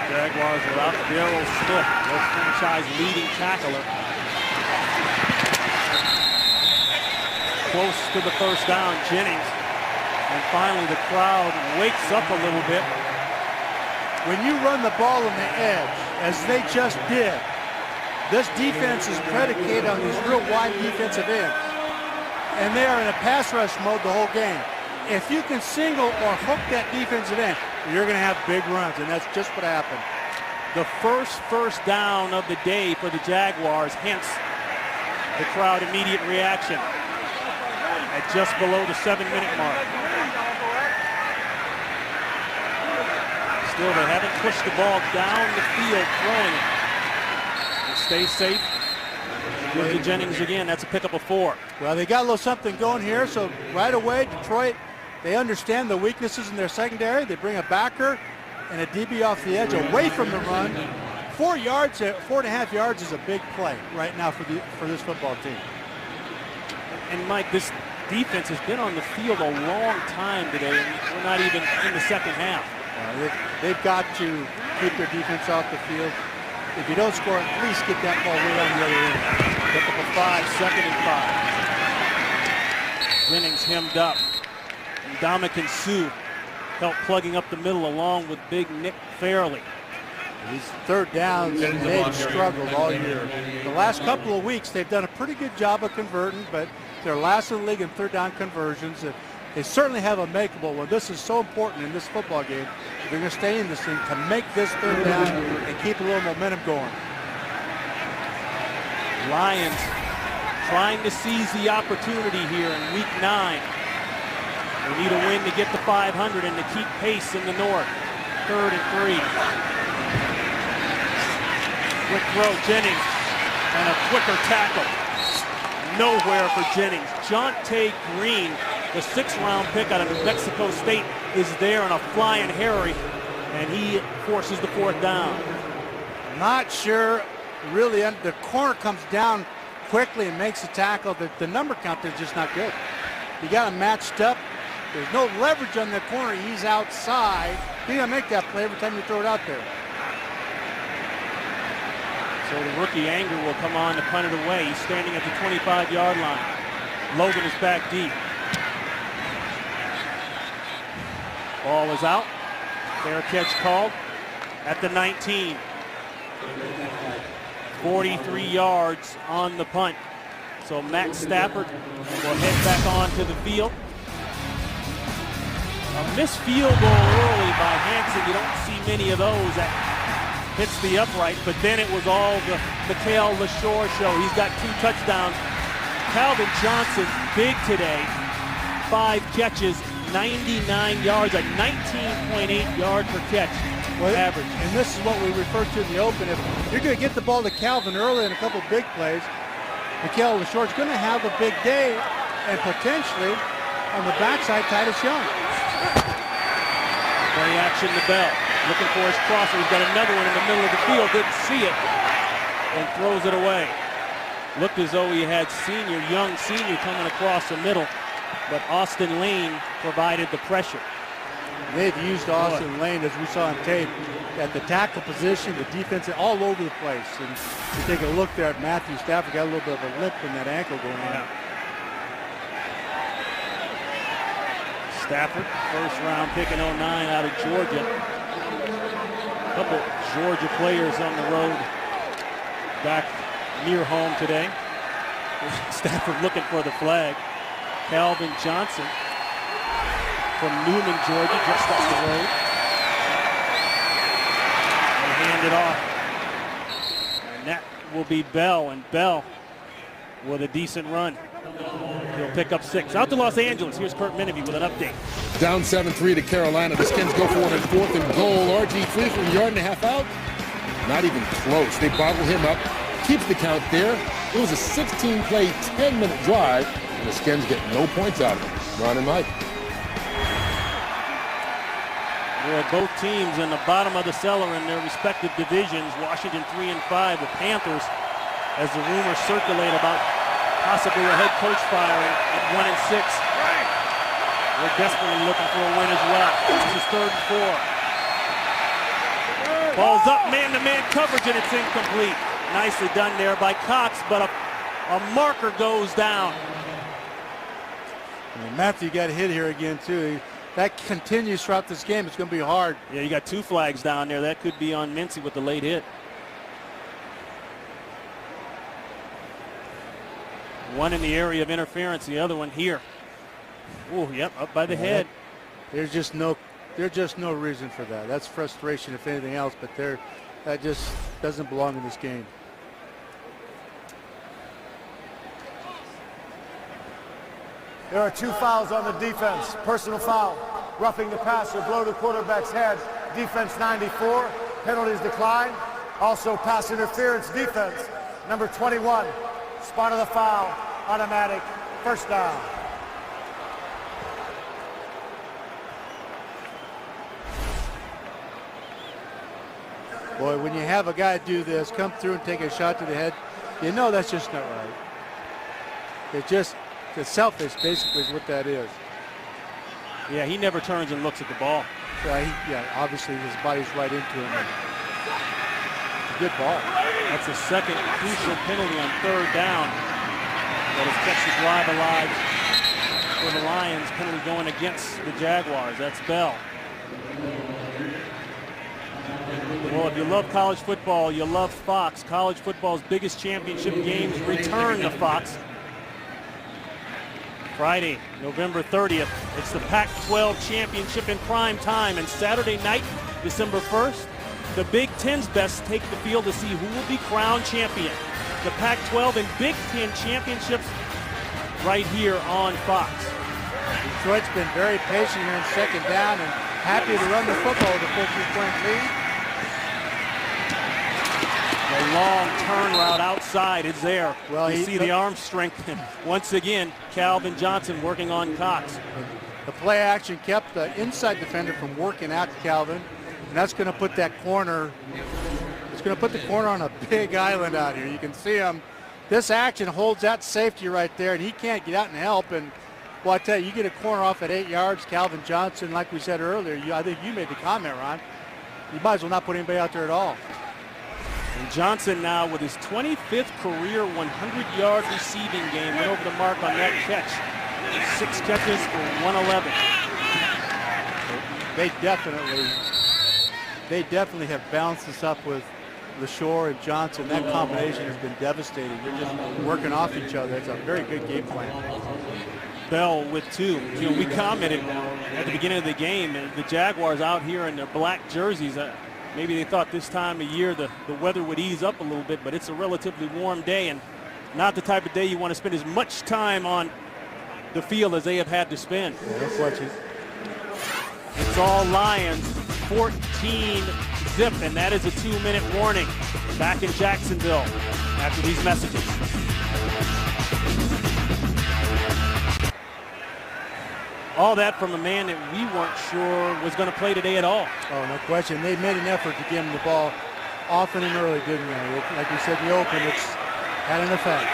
Jaguars without Darryl Smith, their franchise leading tackler. Close to the first down, Jennings. And finally the crowd wakes up a little bit. When you run the ball on the edge, as they just did, this defense is predicated on these real wide defensive ends. And they are in a pass rush mode the whole game. If you can single or hook that defensive end, you're going to have big runs, and that's just what happened. The first down of the day for the Jaguars, hence the crowd immediate reaction at just below the 7-minute mark. Still, they haven't pushed the ball down the field throwing it. Stay safe. Give to Jennings again. That's a pickup of 4. Well, they got a little something going here, so right away, Detroit, they understand the weaknesses in their secondary. They bring a backer and a DB off the edge away from the run. 4 yards, 4.5 yards is a big play right now for this football team. And Mike, this defense has been on the field a long time today, and we're not even in the second half. They've got to keep their defense off the field. If you don't score, at least get that ball right on the other end. Pick up a 5, 2nd and 5. Jennings hemmed up. And Dominican Sue helped plugging up the middle along with big Nick Fairley. These third downs, they've struggled all year. The last couple of weeks, they've done a pretty good job of converting, but they're last in the league in third down conversions. They certainly have a makeable one. This is so important in this football game. They're going to stay in this thing to make this third down and keep a little momentum going. Lions trying to seize the opportunity here in week 9. They need a win to get to 500 and to keep pace in the north. 3rd and 3. Quick throw, Jennings, and a quicker tackle. Nowhere for Jennings. Jonte Green, the 6th-round pick out of New Mexico State, is there in a flying hurry, and he forces the 4th down. Not sure, really, the corner comes down quickly and makes a tackle. The number count is just not good. You got him matched up. There's no leverage on the corner. He's outside. You're going to make that play every time you throw it out there. So the rookie Anger will come on to punt it away. He's standing at the 25-yard line. Logan is back deep. Ball is out. Fair catch called at the 19. 43 yards on the punt. So Matt Stafford will head back onto the field. A missed field goal early by Hansen. You don't see many of those. That hits the upright, but then it was all the Mikhail LaShore show. He's got 2 touchdowns. Calvin Johnson, big today. 5 catches, 99 yards, a 19.8 yard per catch average. And this is what we referred to in the open. If you're going to get the ball to Calvin early in a couple big plays, Mikhail LaShore's going to have a big day, and potentially on the backside, Titus Young. Play action to Bell. Looking for his crosser. He's got another one in the middle of the field. Didn't see it. And throws it away. Looked as though he had young senior coming across the middle. But Austin Lane provided the pressure. They've used Austin Lane, as we saw on tape, at the tackle position, the defense, all over the place. And you take a look there at Matthew Stafford, got a little bit of a limp in that ankle going on. Stafford, first round pick in 09 out of Georgia. A couple Georgia players on the road back near home today. Stafford looking for the flag. Calvin Johnson from Newman, Georgia, just up the road. And hand it off. And that will be Bell, and Bell with a decent run. He'll pick up 6. Out to Los Angeles. Here's Kurt Menevie with an update. Down 7-3 to Carolina. The Skins go for it on 4th and goal. RG3 from a yard and a half out. Not even close. They bottle him up. Keeps the count there. It was a 16-play, 10-minute drive, and the Skins get no points out of it. Ron and Mike. Boy, both teams in the bottom of the cellar in their respective divisions. Washington 3 and 5. The Panthers, as the rumors circulate about possibly a head coach firing at 1 and 6. We're desperately looking for a win as well. This is 3rd and 4. Ball's up, man-to-man coverage, and it's incomplete. Nicely done there by Cox, but a marker goes down. And Matthew got hit here again, too. That continues throughout this game. It's going to be hard. Yeah, you got 2 flags down there. That could be on Mincy with the late hit. One in the area of interference, the other one here. Oh, yep, up by the head. There's just no reason for that. That's frustration, if anything else, but that just doesn't belong in this game. There are 2 fouls on the defense. Personal foul, roughing the passer, blow the quarterback's head. Defense 94, penalties decline. Also pass interference defense, number 21. Spot of the foul, automatic, first down. Boy, when you have a guy do this, come through and take a shot to the head, you know that's just not right. It's selfish, basically, is what that is. Yeah, he never turns and looks at the ball. Yeah, obviously his body's right into him. It's a good ball. That's a second crucial penalty on 3rd down. That has kept the drive alive for the Lions. Penalty going against the Jaguars. That's Bell. Well, if you love college football, you love Fox. College football's biggest championship games return to Fox. Friday, November 30th, it's the Pac-12 championship in prime time. And Saturday night, December 1st, the Big Ten's best take the field to see who will be crowned champion. The Pac-12 and Big Ten championships right here on Fox. Detroit's been very patient here in 2nd down and happy to run the football with a 14-point lead. The long turn route outside is there. Well, you see the arm strength. Once again, Calvin Johnson working on Cox. The play action kept the inside defender from working out Calvin, and that's going to put that corner. It's going to put the corner on a big island out here. You can see him. This action holds that safety right there, and he can't get out and help. And well, I tell you, you get a corner off at 8 yards. Calvin Johnson, like we said earlier, I think you made the comment, Ron. You might as well not put anybody out there at all. And Johnson now with his 25th career 100-yard receiving game. Went over the mark on that catch. 6 catches for 111. They definitely have balanced this up with LaShore and Johnson. That combination has been devastating. They're just working off each other. It's a very good game plan. Bell with 2. You know, we commented at the beginning of the game, the Jaguars out here in their black jerseys. Maybe they thought this time of year the weather would ease up a little bit, but it's a relatively warm day and not the type of day you want to spend as much time on the field as they have had to spend. Yeah, that's what It's all Lions, 14-zip, and that is a 2-minute warning. Back in Jacksonville after these messages. All that from a man that we weren't sure was going to play today at all. Oh, no question. They made an effort to give him the ball often and early, didn't they? Like we said in the open, it's had an effect.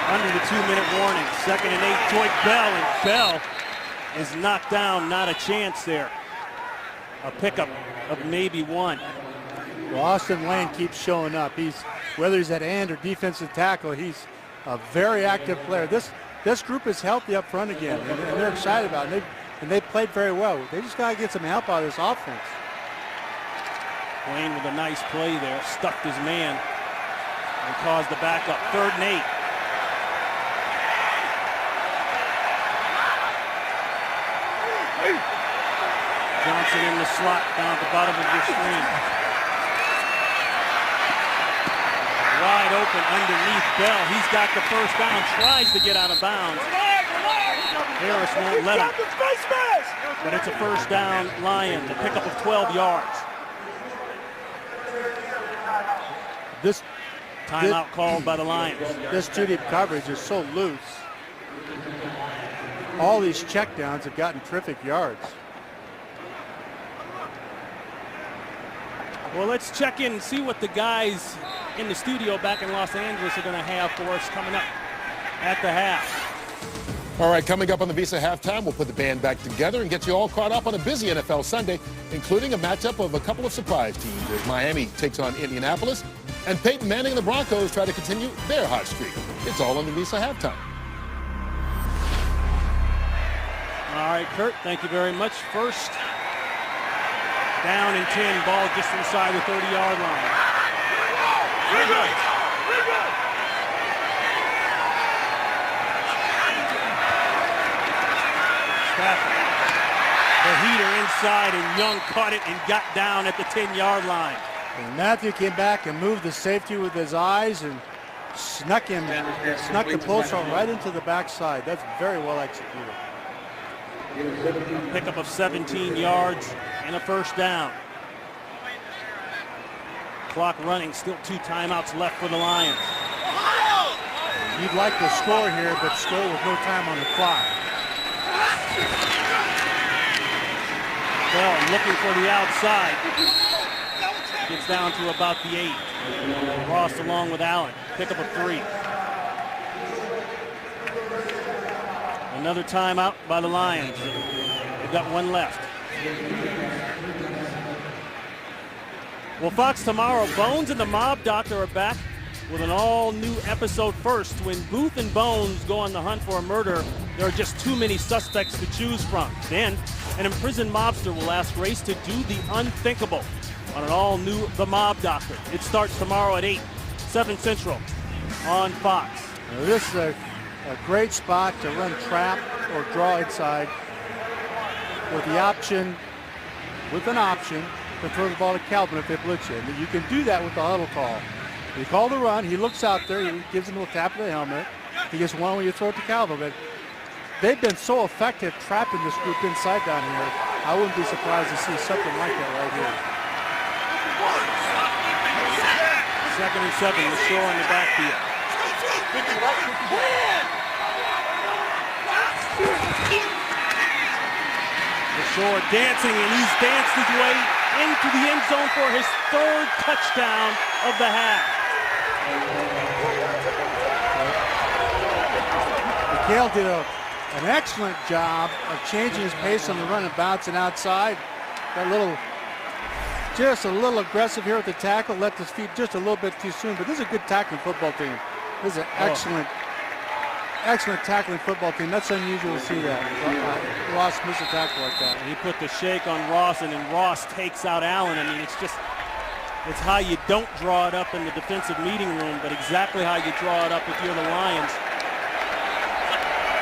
Under the 2-minute warning. 2nd and 8, Joy Bell, and Bell is knocked down. Not a chance there. A pickup of maybe 1. Well, Austin Lane keeps showing up. Whether he's at end or defensive tackle, he's a very active player. This group is healthy up front again, and they're excited about it. And they played very well. They just got to get some help out of this offense. Wayne with a nice play there, stuffed his man and caused the backup. 3rd and 8. Johnson in the slot down at the bottom of your screen. Wide open underneath Bell. He's got the first down, tries to get out of bounds. Harris won't let him. But it's a first down, Lions, a pickup of 12 yards. This timeout called by the Lions. This 2-deep coverage is so loose. All these checkdowns have gotten terrific yards. Well, let's check in and see what the guys in the studio back in Los Angeles are going to have for us coming up at the half. All right, coming up on the Visa Halftime, we'll put the band back together and get you all caught up on a busy NFL Sunday, including a matchup of a couple of surprise teams as Miami takes on Indianapolis and Peyton Manning and the Broncos try to continue their hot streak. It's all on the Visa Halftime. All right, Kurt, thank you very much. First down and 10, ball just inside the 30-yard line. Stafford, the heater inside, and Young caught it and got down at the 10-yard line. And Matthew came back and moved the safety with his eyes and snuck the post right into the backside. That's very well executed. Pickup of 17 yards and a first down. Clock running, still 2 timeouts left for the Lions. You'd like to score here, but score with no time on the clock. Bell looking for the outside. Gets down to about the 8. Ross along with Allen. Pickup of 3. Another timeout by the Lions. They've got 1 left. Well, Fox, tomorrow, Bones and the Mob Doctor are back with an all-new episode. First, when Booth and Bones go on the hunt for a murder, there are just too many suspects to choose from. Then, an imprisoned mobster will ask Grace to do the unthinkable on an all-new The Mob Doctor. It starts tomorrow at 8, 7 Central on Fox. Now, this is a great spot to run trap or draw inside with an option to throw the ball to Calvin if they blitz you. And you can do that with the huddle call. You call the run, he looks out there, he gives him a little tap of the helmet. He gets one when you throw it to Calvin. But they've been so effective trapping this group inside down here. I wouldn't be surprised to see something like that right here. 2nd and 7, LaShore in the backfield. LaShore dancing, and he's danced his way into the end zone for his 3rd touchdown of the half. McHale did an excellent job of changing his pace on the run and bouncing outside. That little just a little aggressive here with the tackle, let his feet just a little bit too soon, but this is a good tackling football team. This is an excellent tackling football team. That's unusual to see that. Ross missed a tackle like that. He put the shake on Ross, and then Ross takes out Allen. I mean, it's how you don't draw it up in the defensive meeting room, but exactly how you draw it up if you're the Lions.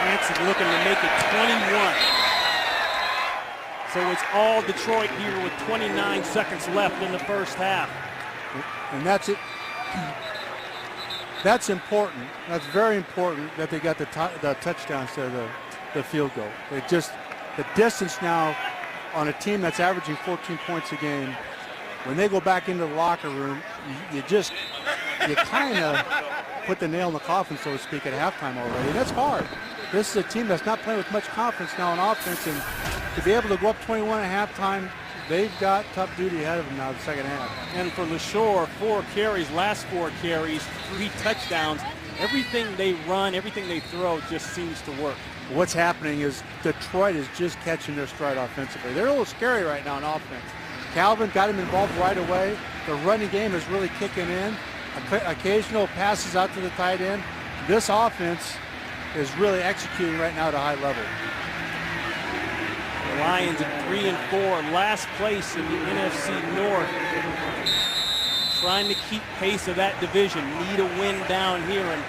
Hanson looking to make it 21. So it's all Detroit here with 29 seconds left in the first half. And that's it. That's important. That's very important that they got the touchdown instead of the field goal. It just, the distance now on a team that's averaging 14 points a game, when they go back into the locker room, you kind of put the nail in the coffin, so to speak, at halftime already. And that's hard. This is a team that's not playing with much confidence now on offense, and to be able to go up 21 at halftime, they've got tough duty ahead of them now the second half. And for LaShore, 4 carries, last 4 carries, 3 touchdowns. Everything they run, everything they throw just seems to work. What's happening is Detroit is just catching their stride offensively. They're a little scary right now on offense. Calvin got him involved right away. The running game is really kicking in. Occasional passes out to the tight end. This offense is really executing right now at a high level. The Lions at 3 and 4, last place in the NFC North. Trying to keep pace of that division. Need a win down here, and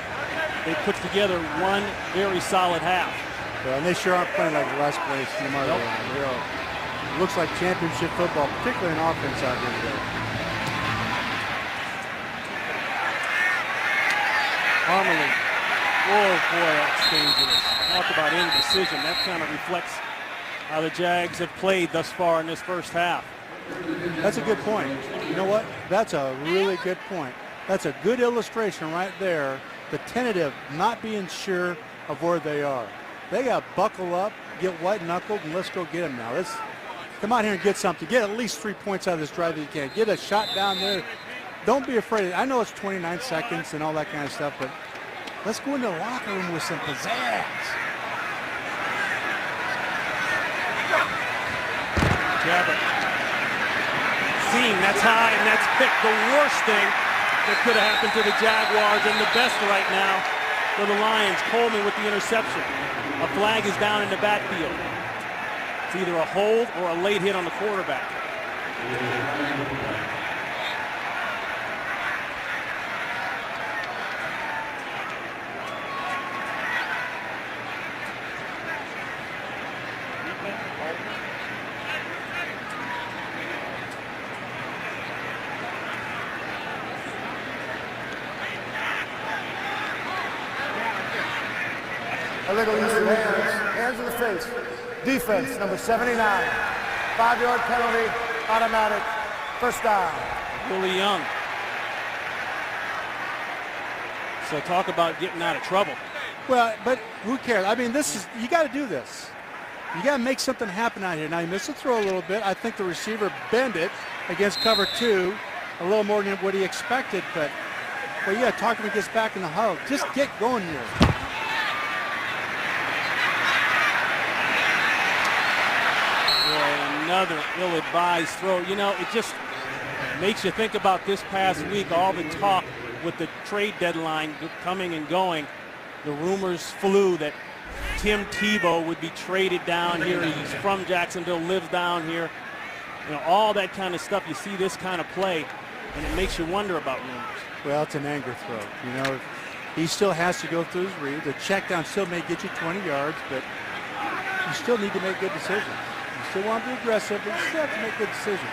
they put together one very solid half. Well, and they sure aren't playing like the last place no matter what. It looks like championship football, particularly in offense out here today. Harmony. Oh boy, that's dangerous. Talk about indecision. That kind of reflects how the Jags have played thus far in this first half. That's a good point. You know what? That's a really good point. That's a good illustration right there. The tentative, not being sure of where they are. They got to buckle up, get white-knuckled, and let's go get them now. Let's come out here and get something. Get at least 3 points out of this drive that you can. Get a shot down there. Don't be afraid. I know it's 29 seconds and all that kind of stuff, but let's go into the locker room with some pizzazz. Gabbert. Seam, that's high, and that's picked. The worst thing that could have happened to the Jaguars, and the best right now for the Lions. Coleman with the interception. A flag is down in the backfield. It's either a hold or a late hit on the quarterback. Illegal use of hands. Hands in the face. Defense, number 79. 5-yard penalty, automatic, first down. Willie Young. So talk about getting out of trouble. Well, but who cares? I mean, this is, you got to do this. You got to make something happen out here. Now, he missed the throw a little bit. I think the receiver bent it against cover 2 a little more than what he expected, but yeah, talk to him, gets back in the huddle. Just get going here. Another ill-advised throw. You know, it just makes you think about this past week, all the talk with the trade deadline coming and going. The rumors flew that Tim Tebow would be traded down here. He's from Jacksonville, lives down here. You know, all that kind of stuff. You see this kind of play, and it makes you wonder about rumors. Well, it's an anger throw. You know, he still has to go through his read. The check down still may get you 20 yards, but you still need to make good decisions. Still want to be aggressive, but you still have to make good decisions.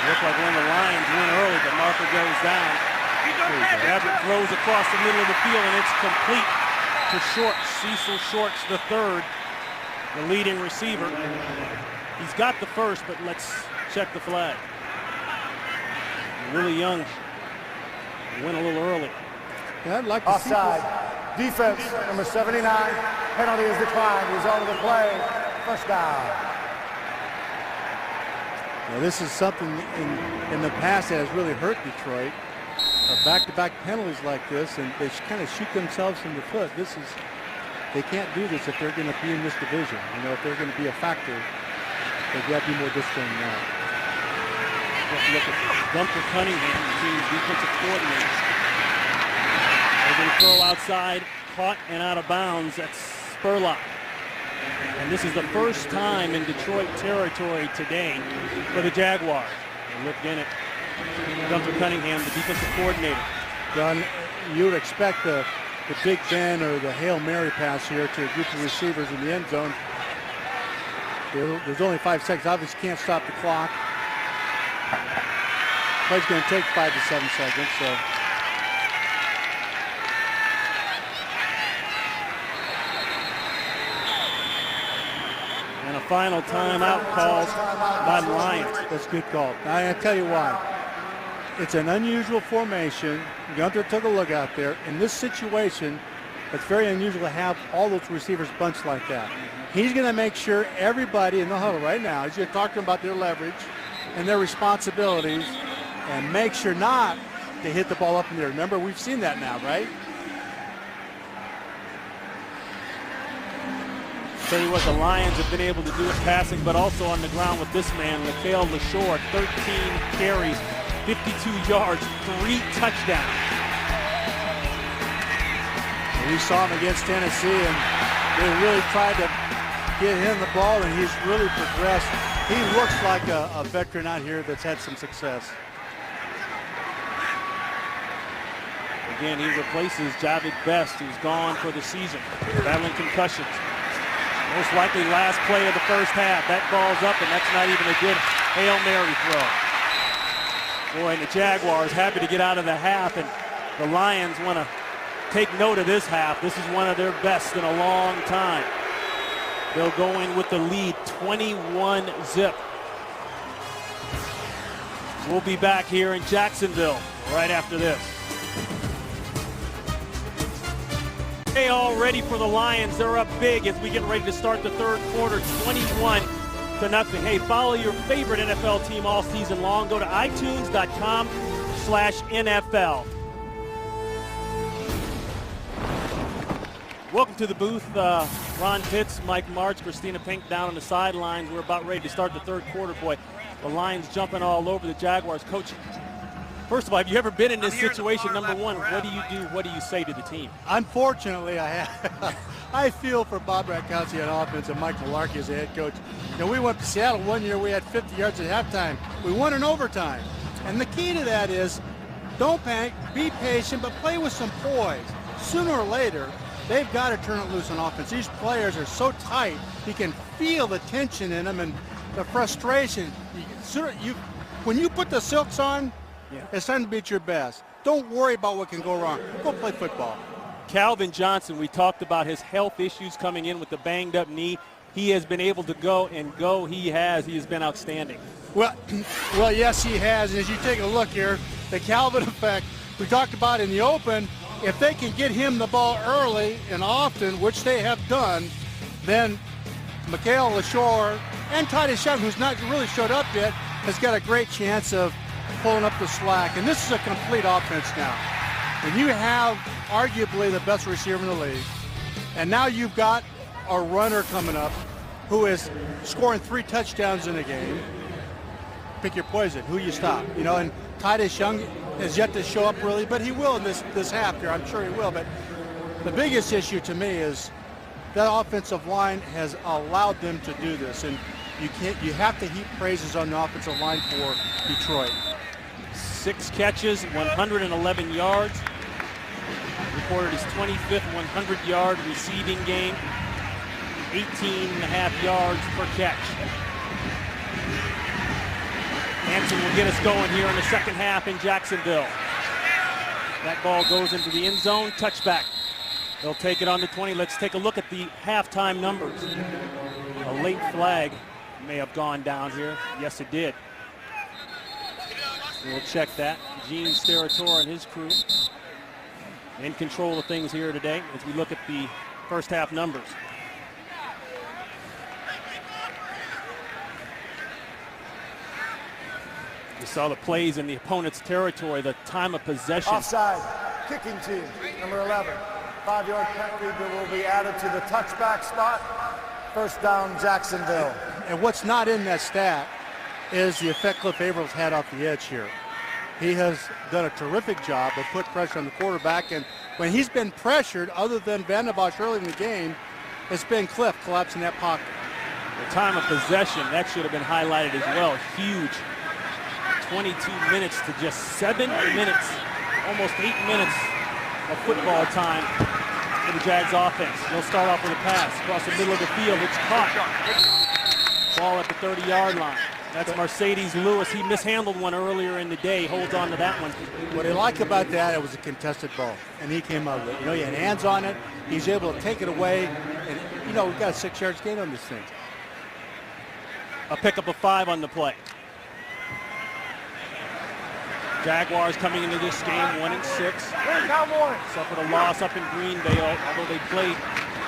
Looked like one of the Lions went early, but Marker goes down. Gabbert throws across the middle of the field, and it's complete to Shorts. Cecil Shorts the third, the leading receiver. He's got the first, but let's check the flag. Willie Young went a little early. Yeah, I'd like to Offside. Defense, number 79. Penalty is declined. Result of the play, first down. Now, this is something in the past that has really hurt Detroit. Back-to-back penalties like this, and they kind of shoot themselves in the foot. They can't do this if they're going to be in this division. You know, if they're going to be a factor They've got to be more disciplined than that. Look at Gunther Cunningham, the team's defensive coordinator. They're going to throw outside, caught and out of bounds. That's Spurlock. And this is the first time in Detroit territory today for the Jaguars. They looked in at Gunther Cunningham, the defensive coordinator. John, you would expect the Big Ben or the Hail Mary pass here to a group of receivers in the end zone. There's only 5 seconds. Obviously can't stop the clock. Play's going to take 5 to 7 seconds. So. And a final timeout called by the Lions. That's a good call. I tell you why. It's an unusual formation. Gunther took a look out there. In this situation, it's very unusual to have all those receivers bunched like that. He's going to make sure everybody in the huddle right now, he's going to talk to them about their leverage and their responsibilities and make sure not to hit the ball up in there. Remember, we've seen that now, right? Tell you what, the Lions have been able to do it passing, but also on the ground with this man, Mikhail LaShore, 13 carries, 52 yards, 3 touchdowns. We saw him against Tennessee, and they really tried to get him the ball, and he's really progressed. He looks like a veteran out here that's had some success. Again, he replaces Javid Best, who's gone for the season, battling concussions. Most likely last play of the first half. That ball's up, and that's not even a good Hail Mary throw. Boy, and the Jaguars happy to get out of the half, and the Lions want to take note of this half. This is one of their best in a long time. They'll go in with the lead, 21-zip. We'll be back here in Jacksonville right after this. Hey, all ready for the Lions. They're up big as we get ready to start the third quarter, 21-0. Hey, follow your favorite NFL team all season long. Go to itunes.com/NFL. Welcome to the booth. Ron Pitts, Mike Martz, Christina Pink down on the sidelines. We're about ready to start the third quarter. Boy, the Lions jumping all over the Jaguars. Coach, first of all, have you ever been in this situation? Number one, what do you do? What do you say to the team? Unfortunately, I have. I feel for Bob Ratkowski on offense and Mike Mularkey as a head coach. You know, we went to Seattle one year. We had 50 yards at halftime. We won in overtime. And the key to that is don't panic, be patient, but play with some poise. Sooner or later, they've got to turn it loose on offense. These players are so tight. You can feel the tension in them and the frustration. When you put the silks on, it's time to be at your best. Don't worry about what can go wrong. Go play football. Calvin Johnson, we talked about his health issues coming in with the banged up knee. He has been able to go. He has been outstanding. Well, yes, he has. And as you take a look here, the Calvin effect, we talked about in the open, if they can get him the ball early and often, which they have done, then Mikhail LaShore and Titus Young, who's not really showed up yet, has got a great chance of pulling up the slack. And this is a complete offense now. When you have arguably the best receiver in the league, and now you've got a runner coming up who is scoring 3 touchdowns in a game, pick your poison. Who you stop? You know, and Titus Young has yet to show up really, but he will in this half here. I'm sure he will. But the biggest issue to me is that offensive line has allowed them to do this, and you have to heap praises on the offensive line for Detroit. 6 catches, 111 yards. Recorded his 25th 100-yard receiving game. 18.5 yards per catch. Hansen will get us going here in the second half in Jacksonville. That ball goes into the end zone, touchback. They'll take it on the 20. Let's take a look at the halftime numbers. A late flag may have gone down here. Yes, it did. We'll check that. Gene Steratore and his crew in control of things here today as we look at the first half numbers. You saw the plays in the opponent's territory, the time of possession. Offside, kicking team, number 11. 5-yard penalty that will be added to the touchback spot. First down, Jacksonville. And what's not in that stat is the effect Cliff Avrill's had off the edge here. He has done a terrific job of putting pressure on the quarterback, and when he's been pressured, other than Van der Bosch early in the game, it's been Cliff collapsing that pocket. The time of possession, that should have been highlighted as well. Huge. 22 minutes to just 7 minutes, almost 8 minutes of football time for the Jags offense. They'll start off with a pass across the middle of the field. It's caught. Ball at the 30-yard line. That's Mercedes Lewis. He mishandled one earlier in the day. Holds on to that one. What I like about that, it was a contested ball, and he came out with it. You know, he had hands on it. He's able to take it away, and, you know, we've got a 6 yards gain on this thing. A pickup of 5 on the play. Jaguars coming into this game 1-6. Suffered a loss up in Green Bay, although they played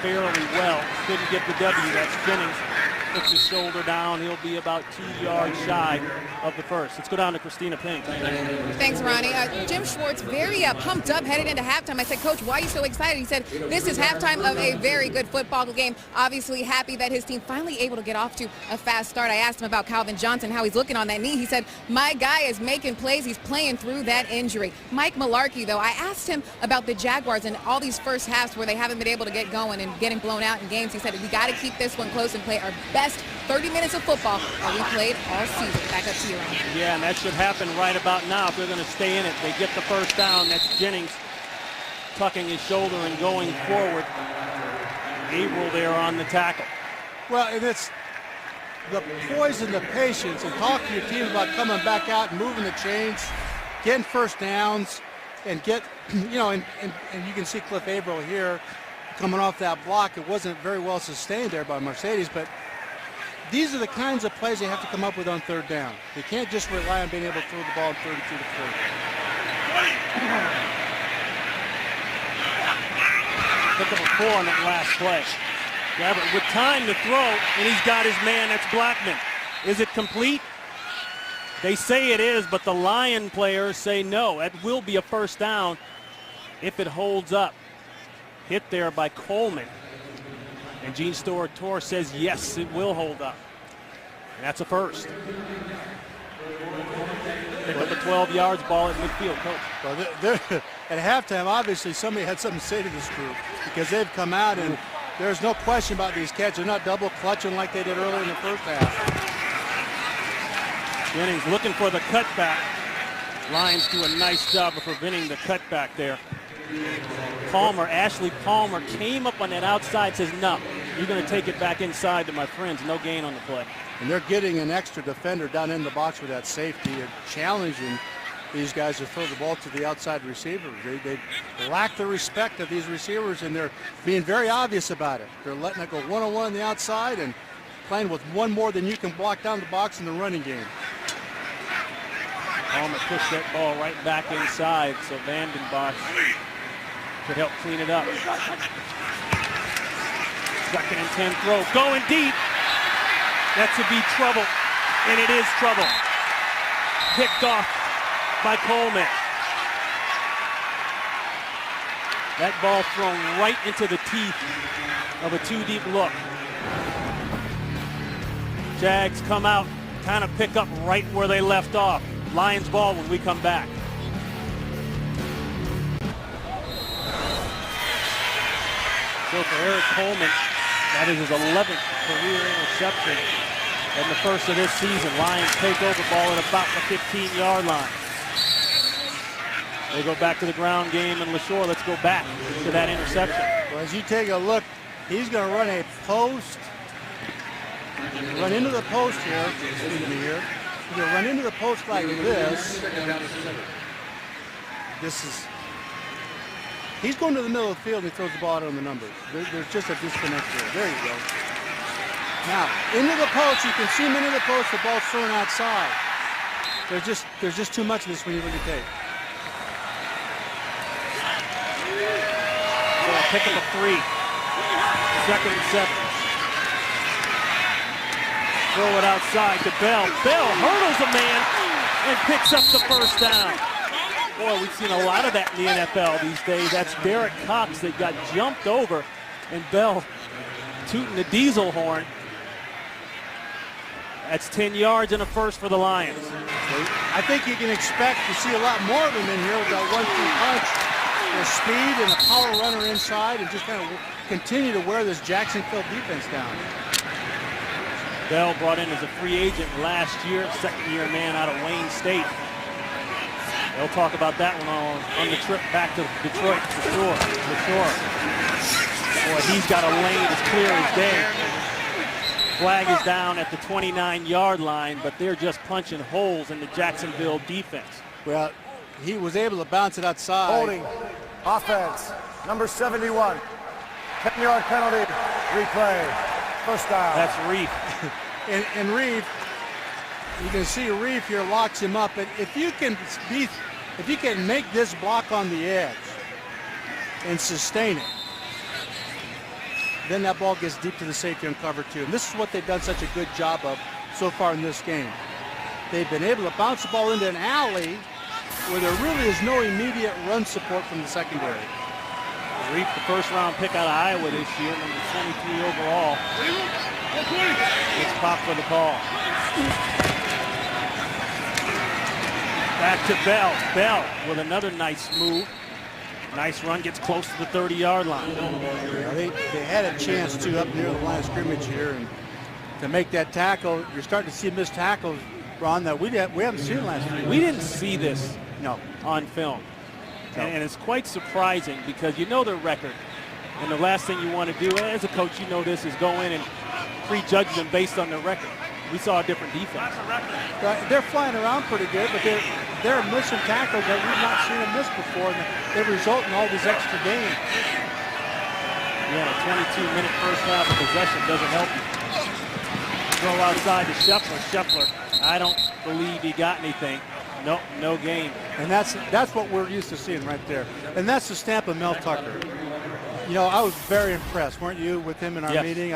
fairly well. Couldn't get the W. That's Jennings. Puts his shoulder down. He'll be about 2 yards shy of the first. Let's go down to Christina Pink. Thanks, Ronnie. Jim Schwartz very pumped up headed into halftime. I said, Coach, why are you so excited? He said, this is halftime of a very good football game. Obviously happy that his team finally able to get off to a fast start. I asked him about Calvin Johnson, how he's looking on that knee. He said, my guy is making plays. He's playing through that injury. Mike Mularkey, though, I asked him about the Jaguars and all these first halves where they haven't been able to get going and getting blown out in games. He said, we got to keep this one close and play our best 30 minutes of football that we played all season. Back up to you, Ron. Yeah, and that should happen right about now if they're going to stay in it. They get the first down. That's Jennings tucking his shoulder and going forward. Averill there on the tackle. Well, and it's the poise and the patience, and talk to your team about coming back out and moving the chains, getting first downs, and get, you know, and you can see Cliff Averill here coming off that block. It wasn't very well sustained there by Mercedes, but these are the kinds of plays they have to come up with on third down. They can't just rely on being able to throw the ball 32 to 40. Pick up a 4 on that last play. Gabbert with time to throw, and he's got his man. That's Blackman. Is it complete? They say it is, but the Lion players say no. That will be a first down if it holds up. Hit there by Coleman. And Gene Steratore says, yes, it will hold up. And that's a first. Pick up a 12 yards, ball at midfield, Coach. Well, at halftime, obviously, somebody had something to say to this group because they've come out, and there's no question about these catches. They're not double clutching like they did earlier in the first half. Jennings looking for the cutback. Lions do a nice job of preventing the cutback there. Ashley Palmer came up on that outside, says, no, you're going to take it back inside to my friends. No gain on the play. And they're getting an extra defender down in the box with that safety and challenging these guys to throw the ball to the outside receivers. They lack the respect of these receivers, and they're being very obvious about it. They're letting it go one-on-one on the outside and playing with one more than you can block down the box in the running game. Palmer pushed that ball right back inside, so Vanden Bosch could help clean it up. Second and 10 throw, going deep. That should be trouble, and it is trouble. Picked off by Coleman. That ball thrown right into the teeth of a two-deep look. Jags come out, kind of pick up right where they left off. Lions ball when we come back. So for Eric Coleman, that is his 11th career interception and the first of this season. Lions take over, ball at about the 15-yard line. They go back to the ground game, and LaShore, let's go back to that interception. Well, as you take a look, he's going to run a post, run into the post here. Excuse me here. He's going to run into the post like this. He's going to the middle of the field and he throws the ball out on the numbers. There's just a disconnect there. There you go. Now, into the post, you can see him into the post, the ball's thrown outside. There's just too much of this when you look at tape. So pick up a 3. Second and 7. Throw it outside to Bell. Bell hurdles a man and picks up the first down. Boy, we've seen a lot of that in the NFL these days. That's Derek Cox that got jumped over, and Bell tooting the diesel horn. That's 10 yards and a first for the Lions. I think you can expect to see a lot more of them in here with that 1-2 punch. Their speed and a power runner inside, and just kind of continue to wear this Jacksonville defense down. Bell brought in as a free agent last year, second-year man out of Wayne State. They'll talk about that one on the trip back to Detroit, for sure. Boy, he's got a lane as clear as day. Flag is down at the 29-yard line, but they're just punching holes in the Jacksonville defense. Well, he was able to bounce it outside. Holding. Offense. Number 71. 10-yard penalty. Replay. First down. That's Reef. And Reef, you can see Reef here locks him up. And if you can make this block on the edge and sustain it, then that ball gets deep to the safety on cover 2. And this is what they've done such a good job of so far in this game. They've been able to bounce the ball into an alley where there really is no immediate run support from the secondary. Reef, the first-round pick out of Iowa this year, number 23 overall. It's Pop for the call. Back to Bell. Bell with another nice move. Nice run, gets close to the 30-yard line. They had a chance to up near the line of scrimmage here, and to make that tackle. You're starting to see missed tackles, Ron, that we haven't seen last year. We didn't see this on film. No. And it's quite surprising because you know their record. And the last thing you want to do as a coach, you know this, is go in and prejudge them based on their record. We saw a different defense. They're flying around pretty good, but they're missing tackles that we've not seen them miss before, and they result in all these extra gains. Yeah, a 22-minute first half of possession doesn't help you. Throw outside to Scheffler. Scheffler, I don't believe he got anything. Nope, no game. And that's what we're used to seeing right there. And that's the stamp of Mel Tucker. You know, I was very impressed, weren't you, with him in our meeting?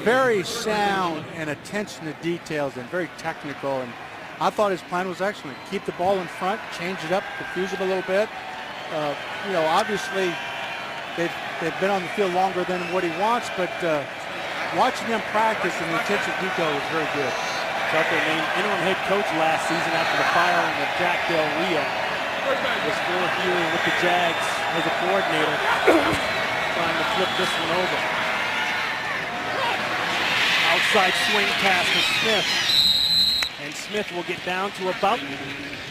Very sound and attention to details and very technical. And I thought his plan was excellent. Keep the ball in front, change it up, confuse him a little bit. You know, obviously they've been on the field longer than what he wants, but watching them practice and the attention to detail was very good. Tucker named interim head coach last season after the firing of Jack Del Rio. His fourth year with the Jags as a coordinator, trying to flip this one over. Outside swing pass to Smith. And Smith will get down to about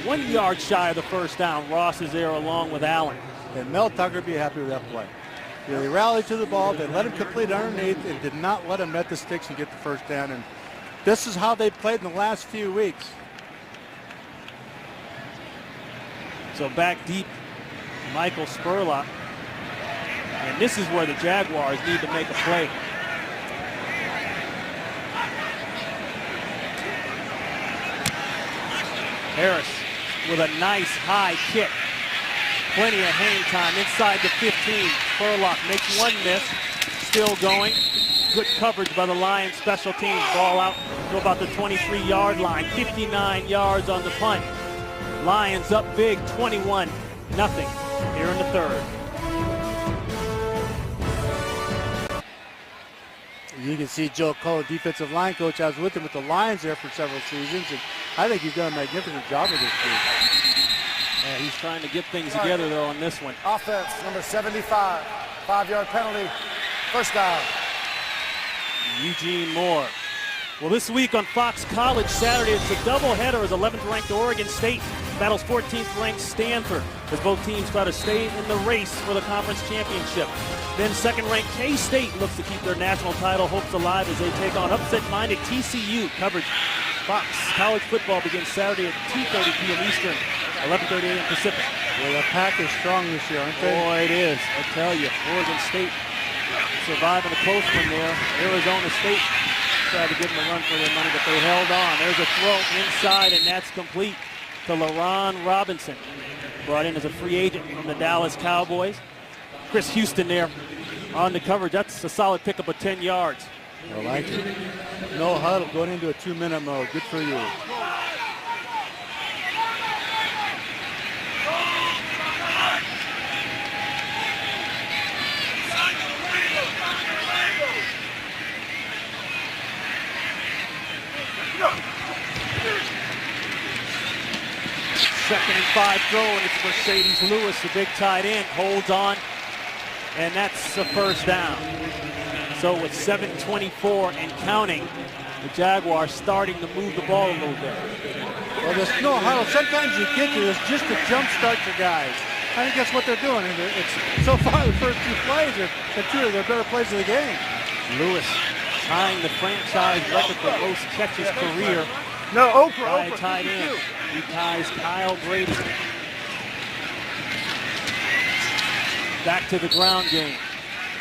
1 yard shy of the first down. Ross is there along with Allen. And Mel Tucker would be happy with that play. You know, they rallied to the ball, they let him complete underneath, and did not let him net the sticks and get the first down. And this is how they played in the last few weeks. So back deep, Michael Spurlock. And this is where the Jaguars need to make a play. Harris with a nice high kick. Plenty of hang time inside the 15. Spurlock makes one miss. Still going. Good coverage by the Lions special teams. Ball out to about the 23-yard line. 59 yards on the punt. Lions up big, 21-0 here in the third. You can see Joe Cole, defensive line coach. I was with him with the Lions there for several seasons, and I think he's done a magnificent job with this team. Yeah, he's trying to get things together, though, on this one. Offense, number 75. 5-yard penalty. First down. Eugene Moore. Well, this week on Fox College Saturday, it's a doubleheader as 11th-ranked Oregon State battles 14th-ranked Stanford as both teams try to stay in the race for the conference championship. Then second-ranked K-State looks to keep their national title hopes alive as they take on upset-minded TCU. Coverage Fox College football begins Saturday at 2:30 p.m. Eastern, 11:30 a.m. Pacific. Well, the pack is strong this year, aren't they? Boy, it is. I tell you, Oregon State surviving a close one there. Arizona State tried to give them a run for their money, but they held on. There's a throw inside, and that's complete to LaRon Robinson, brought in as a free agent from the Dallas Cowboys. Chris Houston there on the coverage. That's a solid pickup of 10 yards. I like it. No huddle, going into a 2-minute mode. Good for you. 2nd and 5 throw, and it's Mercedes Lewis, the big tight end, holds on, and that's a first down. So with 7:24 and counting, the Jaguars starting to move the ball a little bit. Well, there's no huddle. Sometimes you get to this just to jumpstart your guys. I think that's what they're doing. And it's so far the first 2 plays are two of their better plays of the game. Lewis tying the franchise record for most catches career. No, By a tight end. He ties Kyle Brady. Back to the ground game.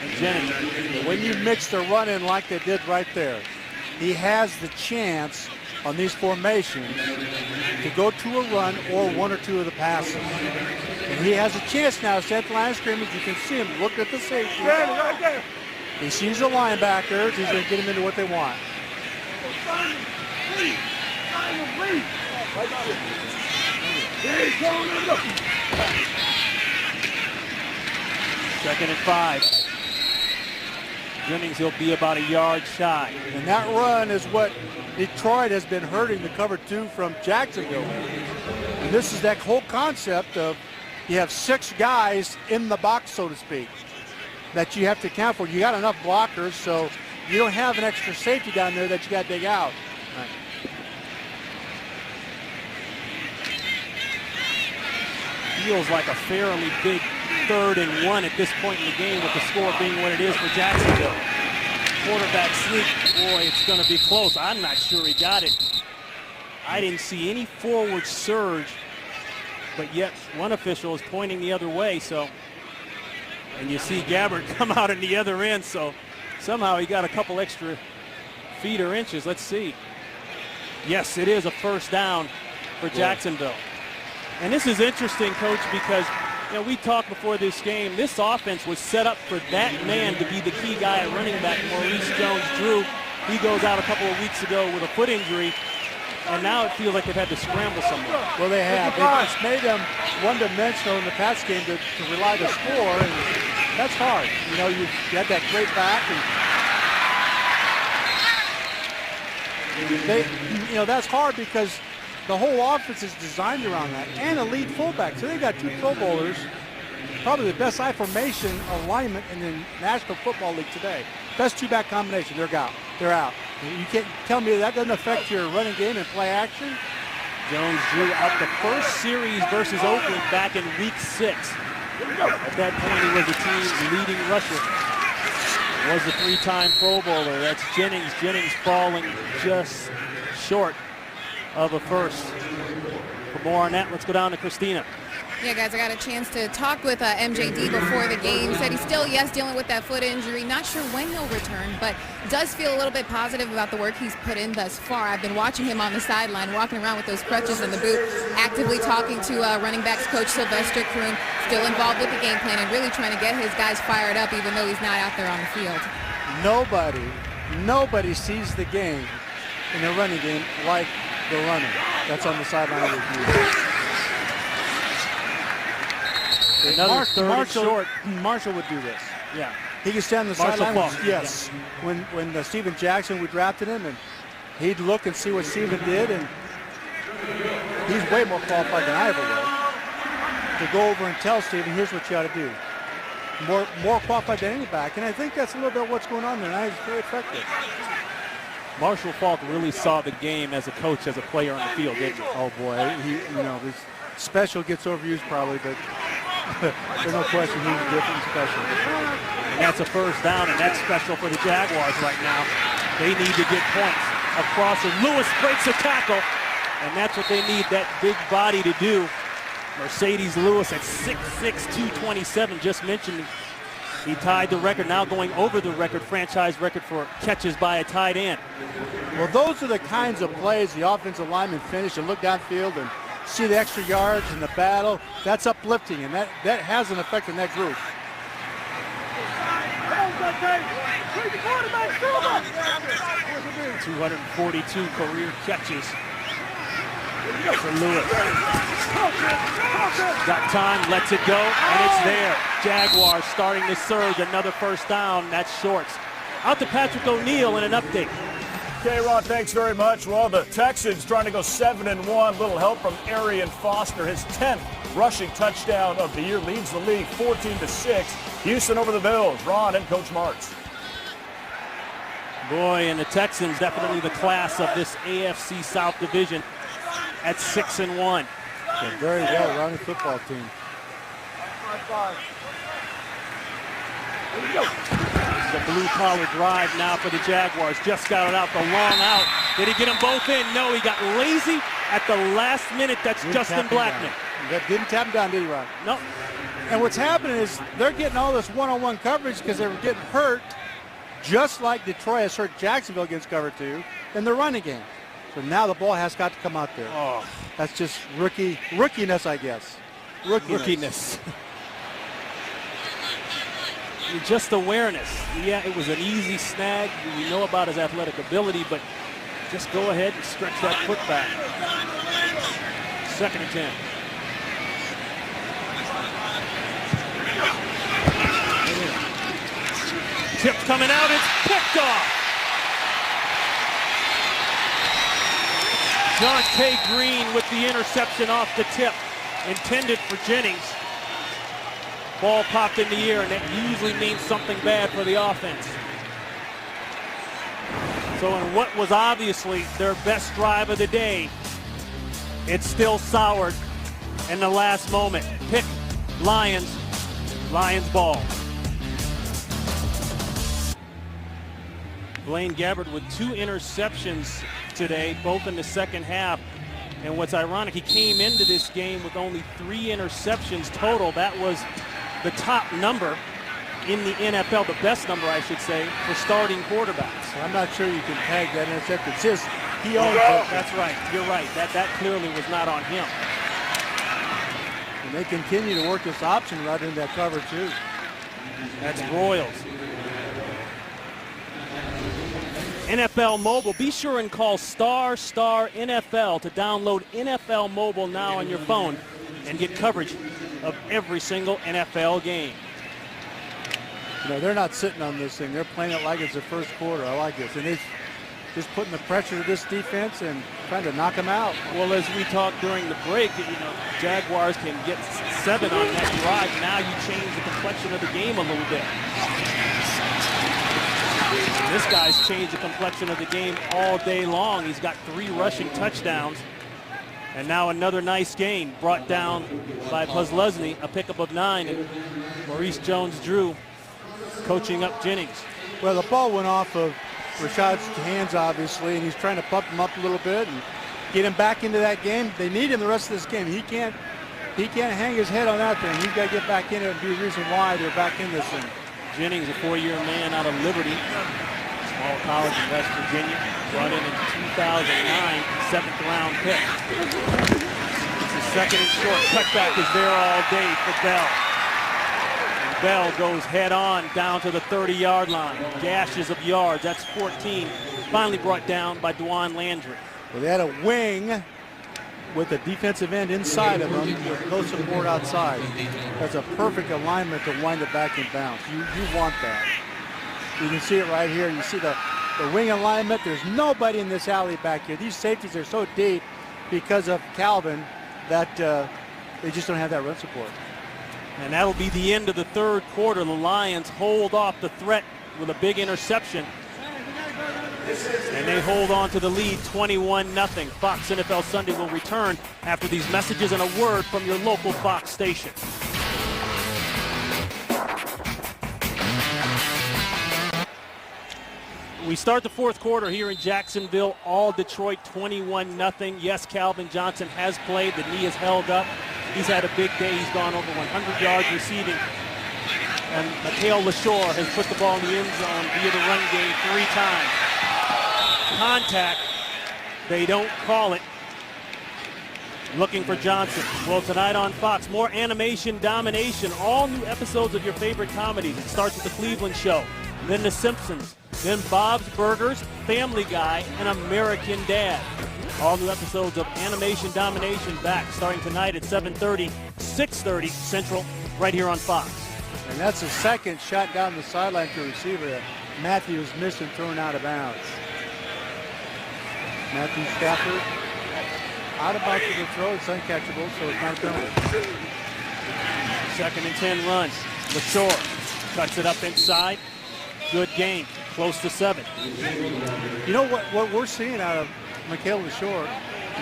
And Jennings. When you mix the run in like they did right there, he has the chance on these formations to go to a run or 1 or 2 of the passes. And he has a chance now. Set the line of scrimmage. You can see him look at the safety. Right there. He sees the linebackers. He's going to get them into what they want. Second and 5. Jennings, he'll be about a yard shy. And that run is what Detroit has been hurting the cover 2 from Jacksonville. And this is that whole concept of you have 6 guys in the box, so to speak, that you have to account for. You got enough blockers, so you don't have an extra safety down there that you got to dig out. Feels like a fairly big 3rd and 1 at this point in the game, with the score being what it is for Jacksonville. Quarterback sneak, boy, it's going to be close. I'm not sure he got it. I didn't see any forward surge, but yet one official is pointing the other way. So, and you see Gabbard come out in the other end, so somehow he got a couple extra feet or inches. Let's see. Yes, it is a first down for Jacksonville. And this is interesting, Coach, because we talked before this game, this offense was set up for that man to be the key guy at running back, Maurice Jones-Drew. He goes out a couple of weeks ago with a foot injury, and now it feels like they've had to scramble somewhere. Well, they have. It's made them one-dimensional in the pass game to rely to score, and that's hard. You got that great back, and that's hard because the whole offense is designed around that, and a lead fullback. So they got 2 Pro Bowlers, probably the best I formation alignment in the National Football League today. Best 2-back combination. They're out. They're out. You can't tell me that doesn't affect your running game and play action. Jones drew out the first series versus Oakland back in week 6. At that point, he was the team's leading rusher. Was a 3-time Pro Bowler. That's Jennings. Jennings falling just short of a first. For more on that, let's go down to Christina. Yeah, guys, I got a chance to talk with MJD before the game. Said he's still, dealing with that foot injury. Not sure when he'll return, but does feel a little bit positive about the work he's put in thus far. I've been watching him on the sideline, walking around with those crutches in the boot, actively talking to running backs coach Sylvester Kroon, still involved with the game plan and really trying to get his guys fired up, even though he's not out there on the field. Nobody sees the game in the running game like the runner that's on the sideline with you. Another short. Marshall would do this. Yeah. He could stand on the sideline. Yes. Yeah. When Steven Jackson, we drafted him, and he'd look and see what Steven did, and he's way more qualified than I ever was to go over and tell Steven, here's what you ought to do. More qualified than any back, and I think that's a little bit what's going on there, and he's very effective. Marshall Faulk really saw the game as a coach, as a player on the field, didn't he? Oh boy, this special gets overused probably, but there's no question he's different and special. And that's a first down, and that's special for the Jaguars right now. They need to get points across, and Lewis breaks a tackle, and that's what they need, that big body to do. Mercedes Lewis at 6'6", 227, just mentioned. He tied the record, now going over the record, franchise record for catches by a tight end. Well, those are the kinds of plays the offensive linemen finish and look downfield and see the extra yards in the battle. That's uplifting, and that has an effect on that group. 242 career catches for Lewis. Got time, lets it go, and it's there. Jaguars starting to surge, another first down. That's Shorts. Out to Patrick O'Neal in an update. Okay, Ron, thanks very much. Well, the Texans trying to go 7-1. Little help from Arian Foster. His 10th rushing touchdown of the year, leads the league 14-6. Houston over the Bills. Ron and Coach Martz. Boy, and the Texans definitely the class of this AFC South division at 6-1. A very well-rounded football team. This is a blue-collar drive now for the Jaguars. Just got it out, the long out. Did he get them both in? No, he got lazy at the last minute. That's Justin Blackman. Didn't tap him down, did he, Ron? No. And what's happening is they're getting all this one-on-one coverage because they were getting hurt, just like Detroit has hurt Jacksonville against cover 2 in the running game. So now the ball has got to come out there. Oh, that's just rookiness, I guess. Rookiness. Just awareness. Yeah, it was an easy snag. We know about his athletic ability, but just go ahead and stretch that foot back. 2nd and 10. Tip coming out, it's picked off. Jonte Green with the interception off the tip, intended for Jennings. Ball popped in the air, and that usually means something bad for the offense. So in what was obviously their best drive of the day, it's still soured in the last moment. Pick, Lions ball. Blaine Gabbert with 2 interceptions today, both in the second half. And what's ironic, he came into this game with only 3 interceptions total. That was the top number in the NFL, the best number, I should say, for starting quarterbacks. I'm not sure you can tag that interception. It's just, he owns it. That's right. You're right. That clearly was not on him. And they continue to work this option right in that cover, too. That's Royals. NFL Mobile. Be sure and call ** NFL to download NFL Mobile now on your phone and get coverage of every single NFL game. You know, they're not sitting on this thing. They're playing it like it's the first quarter. I like this. And they're just putting the pressure to this defense and trying to knock them out. Well, as we talked during the break, you know, Jaguars can get 7 on that drive. Now you change the complexion of the game a little bit. This guy's changed the complexion of the game all day long. He's got 3 rushing touchdowns. And now another nice gain brought down by Puslesny, a pickup of 9. And Maurice Jones-Drew coaching up Jennings. Well, the ball went off of Rashad's hands, obviously, and he's trying to pump him up a little bit and get him back into that game. They need him the rest of this game. He can't hang his head on that thing. He's got to get back in it and be the reason why they're back in this thing. Jennings, a 4-year man out of Liberty, small college in West Virginia, brought in 2009, 7th-round pick. It's a 2nd and short. Cutback is there all day for Bell. And Bell goes head-on down to the 30-yard line. Gashes of yards. That's 14. Finally brought down by Dwan Landry. Well, they had a wing with a defensive end inside of them with no support outside. That's a perfect alignment to wind it back in bounds. You want that. You can see it right here. You see the wing alignment. There's nobody in this alley back here. These safeties are so deep because of Calvin that they just don't have that run support. And that'll be the end of the 3rd quarter. The Lions hold off the threat with a big interception. And they hold on to the lead 21-0. Fox NFL Sunday will return after these messages and a word from your local Fox station. We start the 4th quarter here in Jacksonville. All Detroit 21-0. Yes, Calvin Johnson has played. The knee is held up. He's had a big day. He's gone over 100 yards receiving. And Mikhail LaShore has put the ball in the end zone via the run game 3 times. Contact. They don't call it. Looking for Johnson. Well, tonight on Fox, more animation domination. All new episodes of your favorite comedies. It starts with The Cleveland Show, then The Simpsons, then Bob's Burgers, Family Guy, and American Dad. All new episodes of Animation Domination back starting tonight at 7:30, 6:30 Central, right here on Fox. And that's the 2nd shot down the sideline to receiver that Matthews missed and thrown out of bounds. Matthew Stafford out of bounds of the throw. It's uncatchable, so it's not a penalty. 2nd and 10 run. LaShore cuts it up inside. Good game. Close to 7. You know what we're seeing out of Mikael LaShore?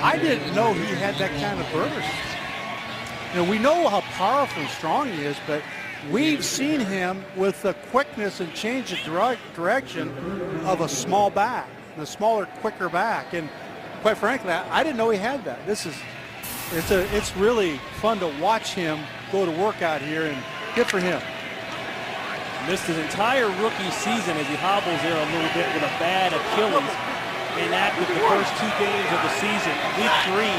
I didn't know he had that kind of burst. You know, we know how powerful and strong he is, but we've seen him with the quickness and change of direction of a small back, the smaller, quicker back. And quite frankly, I didn't know he had that. It's really fun to watch him go to work out here, and good for him. Missed his entire rookie season as he hobbles there a little bit with a bad Achilles. Inactive the first 2 games of the season. Week 3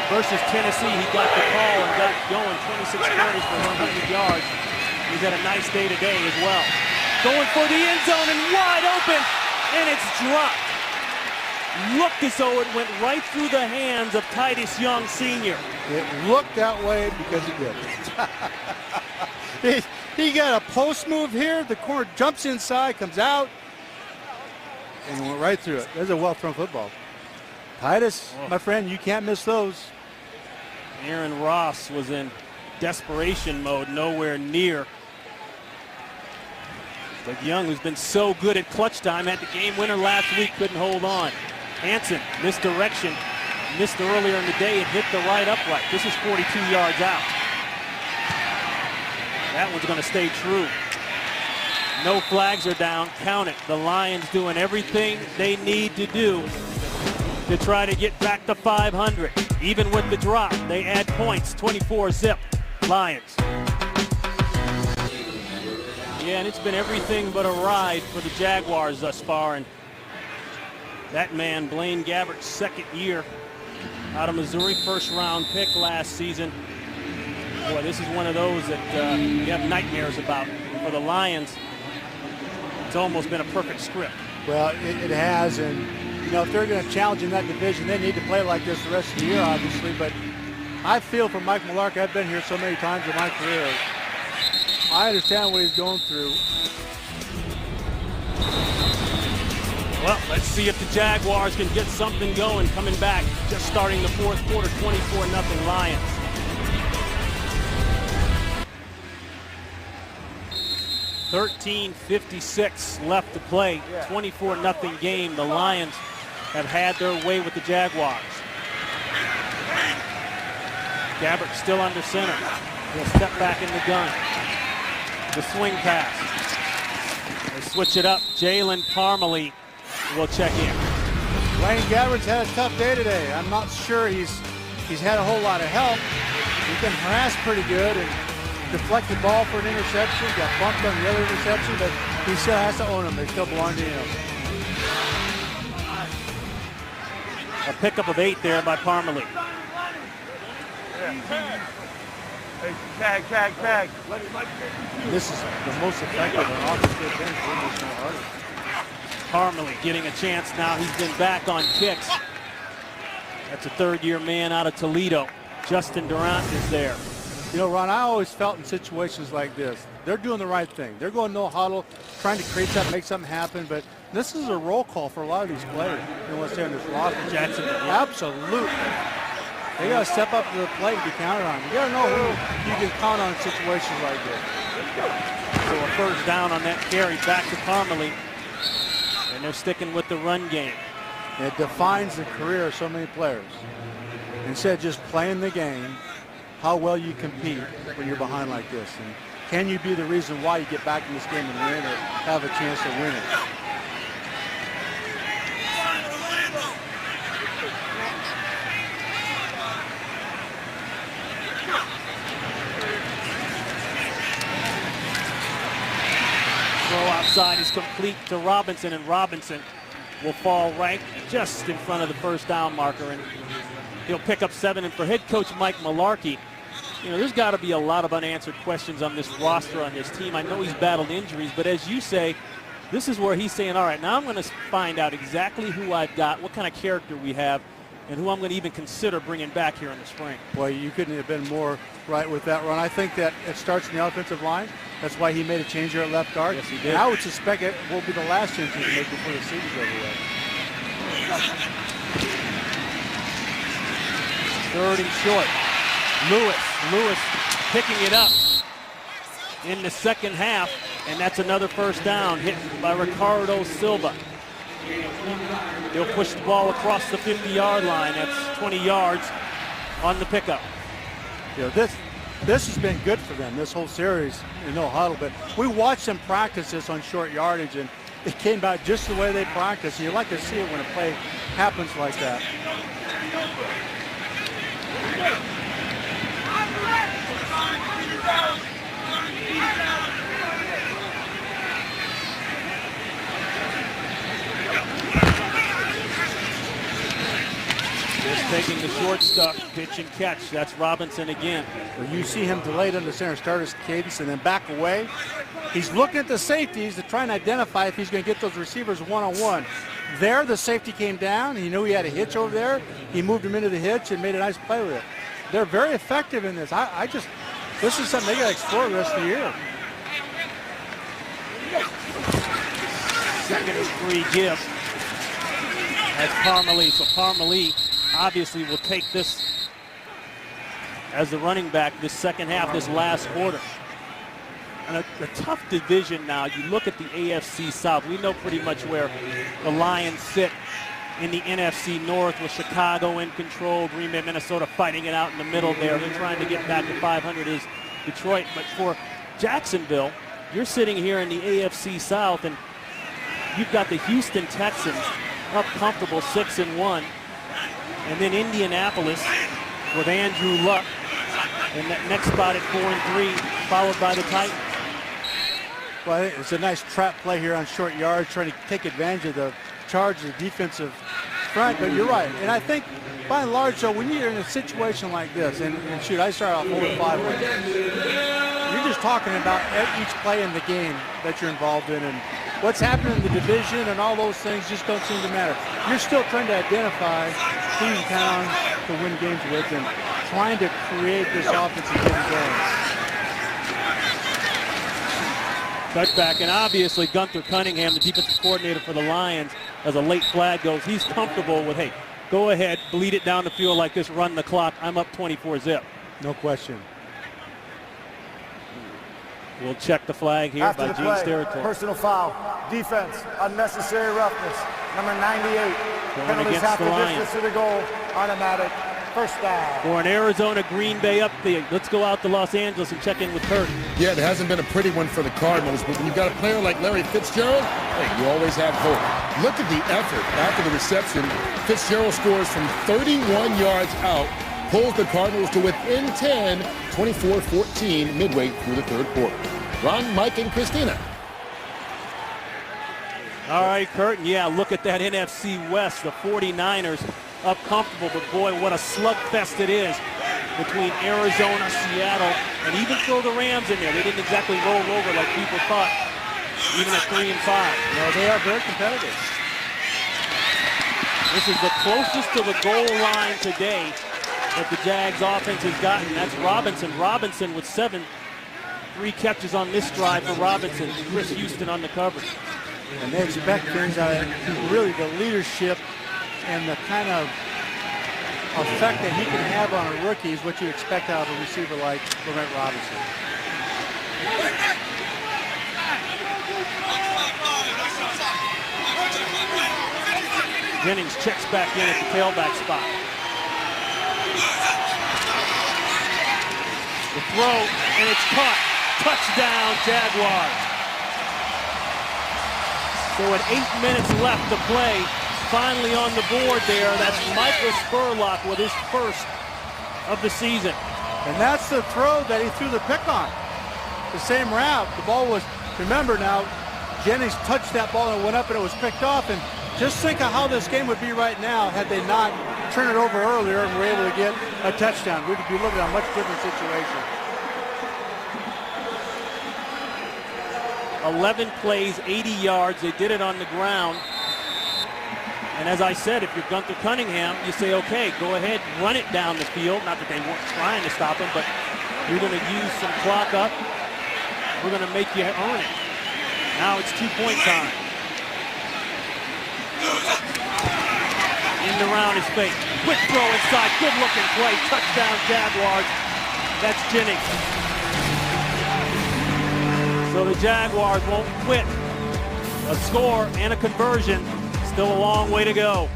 versus Tennessee, he got the call and got going. 26 carries for 100 yards. He's had a nice day today as well. Going for the end zone and wide open, and it's dropped. Looked as though it went right through the hands of Titus Young Sr. It looked that way because it did. He got a post move here. The corner jumps inside, comes out, and he went right through it. There's a well-thrown football. Titus, my friend, you can't miss those. Aaron Ross was in desperation mode, nowhere near. But Young, who's been so good at clutch time, had the game winner last week, couldn't hold on. Hansen, misdirection, missed earlier in the day and hit the right upright. This is 42 yards out. That one's going to stay true. No flags are down. Count it. The Lions doing everything they need to do to try to get back to 500. Even with the drop, they add points. 24-zip. Lions. Yeah, and it's been everything but a ride for the Jaguars thus far. And that man, Blaine Gabbert's 2nd year out of Missouri, 1st-round pick last season. Boy, this is one of those that you have nightmares about. For the Lions, it's almost been a perfect script. Well, it has, and you know, if they're going to challenge in that division, they need to play like this the rest of the year, obviously. But I feel for Mike Mularkey, I've been here so many times in my career. I understand what he's going through. Well, let's see if the Jaguars can get something going coming back. Just starting the 4th quarter, 24-0 Lions. $13:56 left to play. 24-0 game. The Lions have had their way with the Jaguars. Gabbert still under center. He'll step back in the gun. The swing pass. They switch it up. Jalen Parmalee will check in. Blaine Gabbert's had a tough day today. I'm not sure he's had a whole lot of help. He's been harassed pretty good and deflected ball for an interception. Got bumped on the other interception, but he still has to own them. They still belong to him. A pickup of 8 there by Parmalee. Tag. This is the most effective on offensive bench. Parmalee getting a chance now. He's been back on kicks. That's a 3rd-year man out of Toledo. Justin Durant is there. You know, Ron, I always felt in situations like this, they're doing the right thing. They're going no huddle, trying to create something, make something happen, but this is a roll call for a lot of these players. You know what's there in this roster? Jacksonville. Absolutely. They got to step up to the plate and be counted on. You got to know who you can count on in situations like this. So a 1st down on that carry back to Parmalee. And they're sticking with the run game. It defines the career of so many players. Instead of just playing the game, how well you compete when you're behind like this. And can you be the reason why you get back in this game and win or have a chance to win it? Throw outside is complete to Robinson, and Robinson will fall right just in front of the 1st down marker, and he'll pick up 7. And for head coach Mike Mularkey, you know, there's got to be a lot of unanswered questions on this roster, on this team. I know he's battled injuries, but as you say, this is where he's saying, all right, now I'm going to find out exactly who I've got, what kind of character we have, and who I'm going to even consider bringing back here in the spring. Boy, you couldn't have been more right with that run. I think that it starts in the offensive line. That's why he made a change here at left guard. Yes, he did. And I would suspect it will be the last change he can make before the season's over with. Third and short. Lewis picking it up in the second half, and that's another first down hit by Ricardo Silva. He'll push the ball across the 50-yard line. That's 20 yards on the pickup. You know, this has been good for them, this whole series, no huddle. But we watched them practice this on short yardage, and it came out just the way they practice. You like to see it when a play happens like that. Just taking the short stuff, pitch and catch. That's Robinson again. When you see him delayed under center, start his cadence and then back away, he's looking at the safeties to try and identify if he's going to get those receivers one-on-one. There, the safety came down. He knew he had a hitch over there. He moved him into the hitch and made a nice play with it. They're very effective in this. This is something they got to explore the rest of the year. Second and 3 give. That's Parmalee. So Parmalee obviously will take this as the running back this second half, this last quarter. And a tough division now. You look at the AFC South. We know pretty much where the Lions sit in the NFC North with Chicago in control, Green Bay, Minnesota fighting it out in the middle there. They're trying to get back to 500 is Detroit. But for Jacksonville, you're sitting here in the AFC South, and you've got the Houston Texans up comfortable 6-1. And then Indianapolis with Andrew Luck in that next spot at 4-3, followed by the Titans. Well, I think it's a nice trap play here on short yards, trying to take advantage of the Chargers' defensive front. But you're right. And I think, by and large, though, when you're in a situation like this, and shoot, I started off 4-5 with you're just talking about each play in the game that you're involved in, and what's happening in the division and all those things just don't seem to matter. You're still trying to identify who you can to win games with and trying to create this offense and get going. Cutback, and obviously Gunther Cunningham, the defensive coordinator for the Lions, as a late flag goes, he's comfortable with, hey, go ahead, bleed it down the field like this, run the clock. I'm up 24-zip. No question. We'll check the flag here After by the Gene's play, territory. personal foul, defense, unnecessary roughness, number 98. Going Penalties against half the the Lions. distance to the goal, automatic, first down. For an Arizona Green Bay update, let's go out to Los Angeles and check in with Kurt. Yeah, it hasn't been a pretty one for the Cardinals, but when you've got a player like Larry Fitzgerald, hey, you always have hope. Look at the effort after the reception. Fitzgerald scores from 31 yards out, pulls the Cardinals to within 10, 24-14 midway through the third quarter. Ron, Mike, and Christina. All right, Kurt, yeah, look at that NFC West. The 49ers up comfortable, but boy, what a slugfest it is between Arizona, Seattle, and even throw the Rams in there. They didn't exactly roll over like people thought, even at 3-5. No, they are very competitive. This is the closest to the goal line today that the Jags offense has gotten. That's Robinson. Robinson with 7. 3 catches on this drive for Robinson. Chris Houston on the coverage. And they expect things out of really the leadership and the kind of effect that he can have on a rookie is what you expect out of a receiver like Laurent Robinson. Jennings checks back in at the tailback spot. The throw, and it's caught. Touchdown, Jaguars. So at 8 minutes left to play, finally on the board there, that's Michael Spurlock with his first of the season. And that's the throw that he threw the pick on. The same route. The ball was, remember now, Jennings touched that ball and it went up and it was picked off. And just think of how this game would be right now had they not turned it over earlier and were able to get a touchdown. We'd be looking at a much different situation. 11 plays, 80 yards. They did it on the ground. And as I said, if you're Gunther Cunningham, you say, okay, go ahead, run it down the field. Not that they weren't trying to stop him, but you're going to use some clock up. We're going to make you earn it. Now it's 2-point time. Pinned around his face. Quick throw inside. Good looking play. Touchdown Jaguars. That's Jennings. So the Jaguars won't quit. A score and a conversion. Still a long way to go.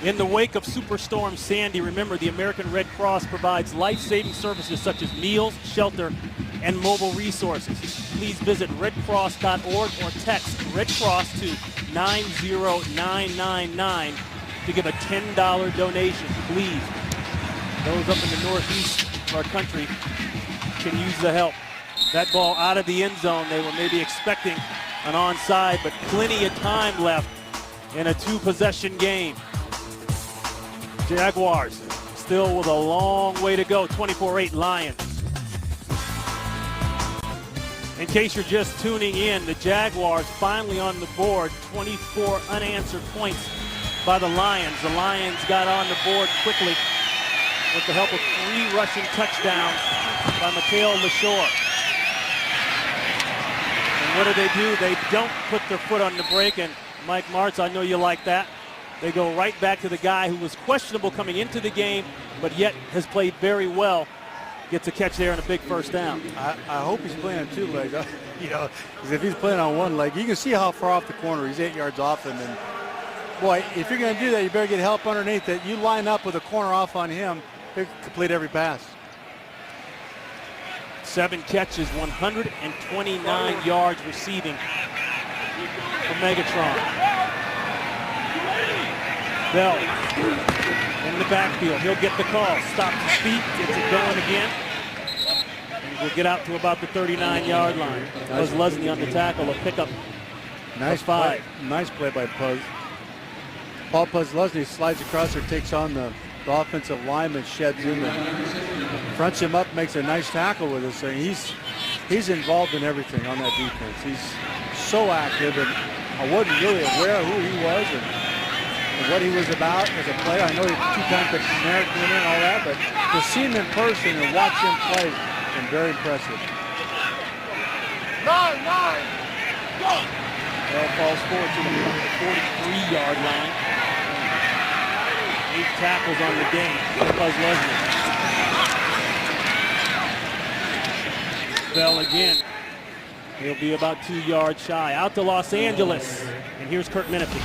In the wake of Superstorm Sandy, remember the American Red Cross provides life-saving services such as meals, shelter, and mobile resources. Please visit redcross.org or text Red Cross to 90999 to give a $10 donation. Please, those up in the northeast of our country can use the help. That ball out of the end zone. They were maybe expecting an onside, but plenty of time left in a two-possession game. Jaguars still with a long way to go. 24-8 Lions. In case you're just tuning in, the Jaguars finally on the board. 24 unanswered points by the Lions. The Lions got on the board quickly with the help of 3 rushing touchdowns by Mikael LaShore. And what do? They don't put their foot on the brake, and Mike Martz, I know you like that. They go right back to the guy who was questionable coming into the game, but yet has played very well. Gets a catch there and a big first down. I hope he's playing on 2 legs, because if he's playing on 1 leg, you can see how far off the corner. He's 8 yards off him, and boy, if you're going to do that, you better get help underneath it. You line up with a corner off on him, he'll complete every pass. 7 catches, 129 yards receiving for Megatron. Bell in the backfield. He'll get the call. Stops his feet. Gets it going again. And we'll get out to about the 39-yard line. Buzz Leslie on the tackle. A pickup. Nice 5. Nice play by Puzz. Paul Puzz Leslie slides across there, takes on the offensive lineman, sheds him, and fronts him up, makes a nice tackle with us. And he's involved in everything on that defense. He's so active, and I wasn't really aware of who he was and what he was about as a player. I know he's 2-time American winner and all that, but to see him in person and watch him play has been very impressive. 9, go! Bell falls forward to the 43-yard line. 8 tackles on the game for Buzz Leslie. Bell again. He'll be about 2 yards shy. Out to Los Angeles. And here's Kurt Menefee.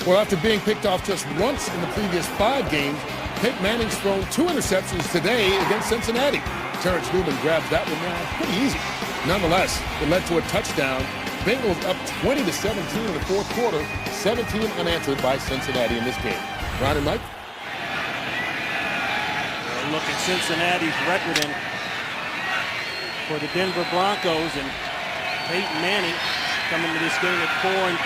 Well, after being picked off just once in the previous 5 games, Peyton Manning's thrown 2 interceptions today against Cincinnati. Terrence Newman grabs that one now pretty easy. Nonetheless, it led to a touchdown. Bengals up 20-17 in the 4th quarter, 17 unanswered by Cincinnati in this game. Ron and Mike? Look at Cincinnati's record and for the Denver Broncos, and Peyton Manning coming to this game at 4-3.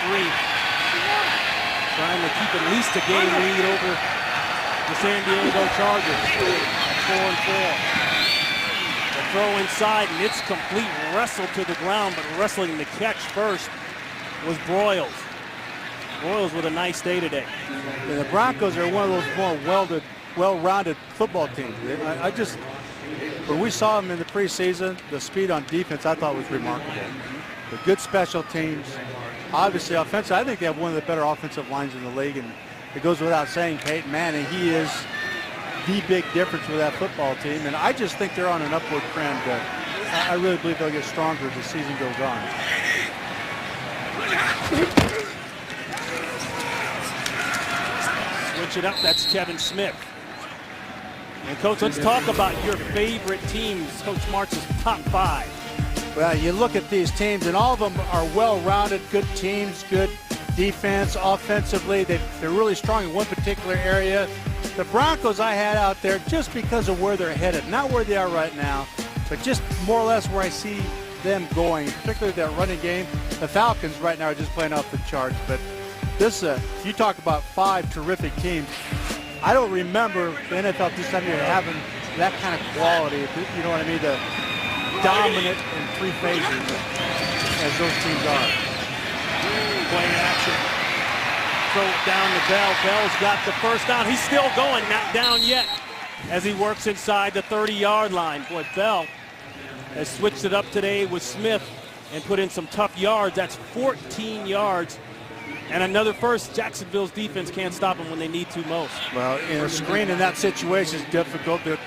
Trying to keep at least a game lead over the San Diego Chargers. 4-4. The throw inside, and it's complete. Wrestle to the ground, but wrestling the catch first was Broyles. Broyles with a nice day today. And the Broncos are one of those more well-rounded football teams. When we saw them in the preseason, the speed on defense I thought was remarkable. The good special teams. Obviously, offensive, I think they have one of the better offensive lines in the league, and it goes without saying, Peyton Manning, he is the big difference with that football team, and I just think they're on an upward trend. I really believe they'll get stronger as the season goes on. Switch it up, that's Kevin Smith. And Coach, let's talk about your favorite teams, Coach Martz's top 5. Well, you look at these teams, and all of them are well-rounded, good teams, good defense, offensively. They're really strong in one particular area. The Broncos I had out there just because of where they're headed, not where they are right now, but just more or less where I see them going, particularly that running game. The Falcons right now are just playing off the charts, but this, you talk about 5 terrific teams. I don't remember the NFL this time of year having that kind of quality, you know what I mean, the dominant in 3 phases as those teams are. Play action. Throw it down to Bell. Bell's got the first down. He's still going, not down yet, as he works inside the 30-yard line. Boy, Bell has switched it up today with Smith and put in some tough yards. That's 14 yards. And another first. Jacksonville's defense can't stop them when they need to most. Well, in a screen in that situation is difficult. The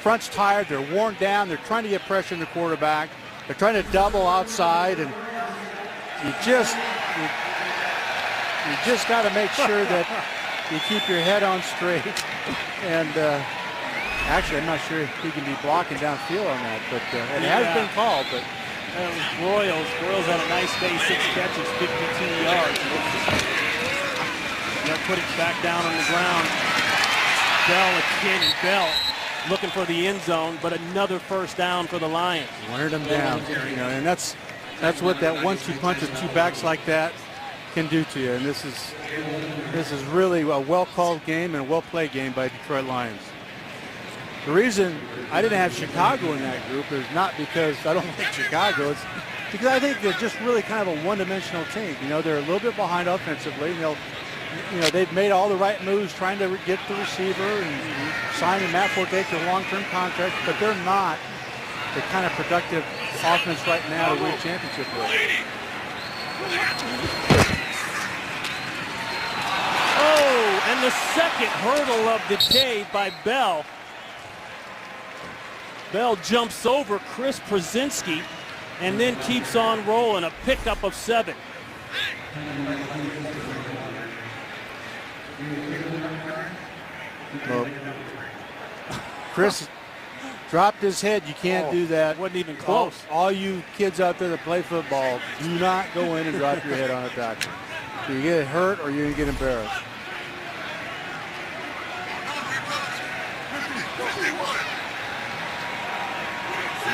front's tired. They're worn down. They're trying to get pressure on the quarterback. They're trying to double outside, and you just got to make sure that you keep your head on straight. And actually, I'm not sure if he can be blocking downfield on that, but it has been called. But that was Broyles. Broyles had a nice day, 6 catches, 52 yards. They're putting it back down on the ground. Bell again, and Bell looking for the end zone, but another first down for the Lions. Wearing them down, and that's what that 1-2 punch with two backs like that can do to you. And this is really a well-called game and a well-played game by Detroit Lions. The reason I didn't have Chicago in that group is not because I don't like Chicago. It's because I think they're just really kind of a one-dimensional team. They're a little bit behind offensively. They've made all the right moves trying to get the receiver and signing Matt Forte to a long-term contract, but they're not the kind of productive offense right now to win a championship with. Oh, and the second hurdle of the day by Bell. Bell jumps over Chris Przinski and then keeps on rolling, a pickup of 7. Well, Chris dropped his head. You can't do that. Wasn't even close. All you kids out there that play football, do not go in and drop your head on a tackle. You get hurt or you're going to get embarrassed.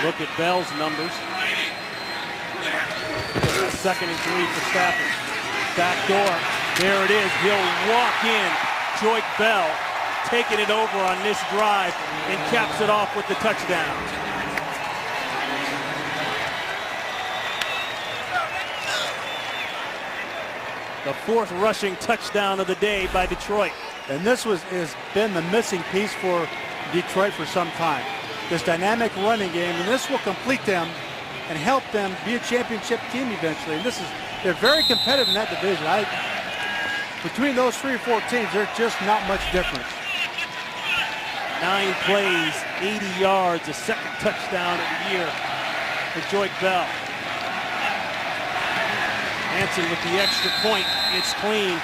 Look at Bell's numbers. 2nd and 3 for Stafford. Back door. There it is. He'll walk in. Joyce Bell taking it over on this drive and caps it off with the touchdown. The 4th rushing touchdown of the day by Detroit. And this has been the missing piece for Detroit for some time. This dynamic running game, and this will complete them and help them be a championship team eventually. And they're very competitive in that division. Between those 3 or 4 teams, there's just not much difference. 9 plays, 80 yards, a 2nd touchdown of the year for Joyce Bell. Hanson with the extra point. It's clean.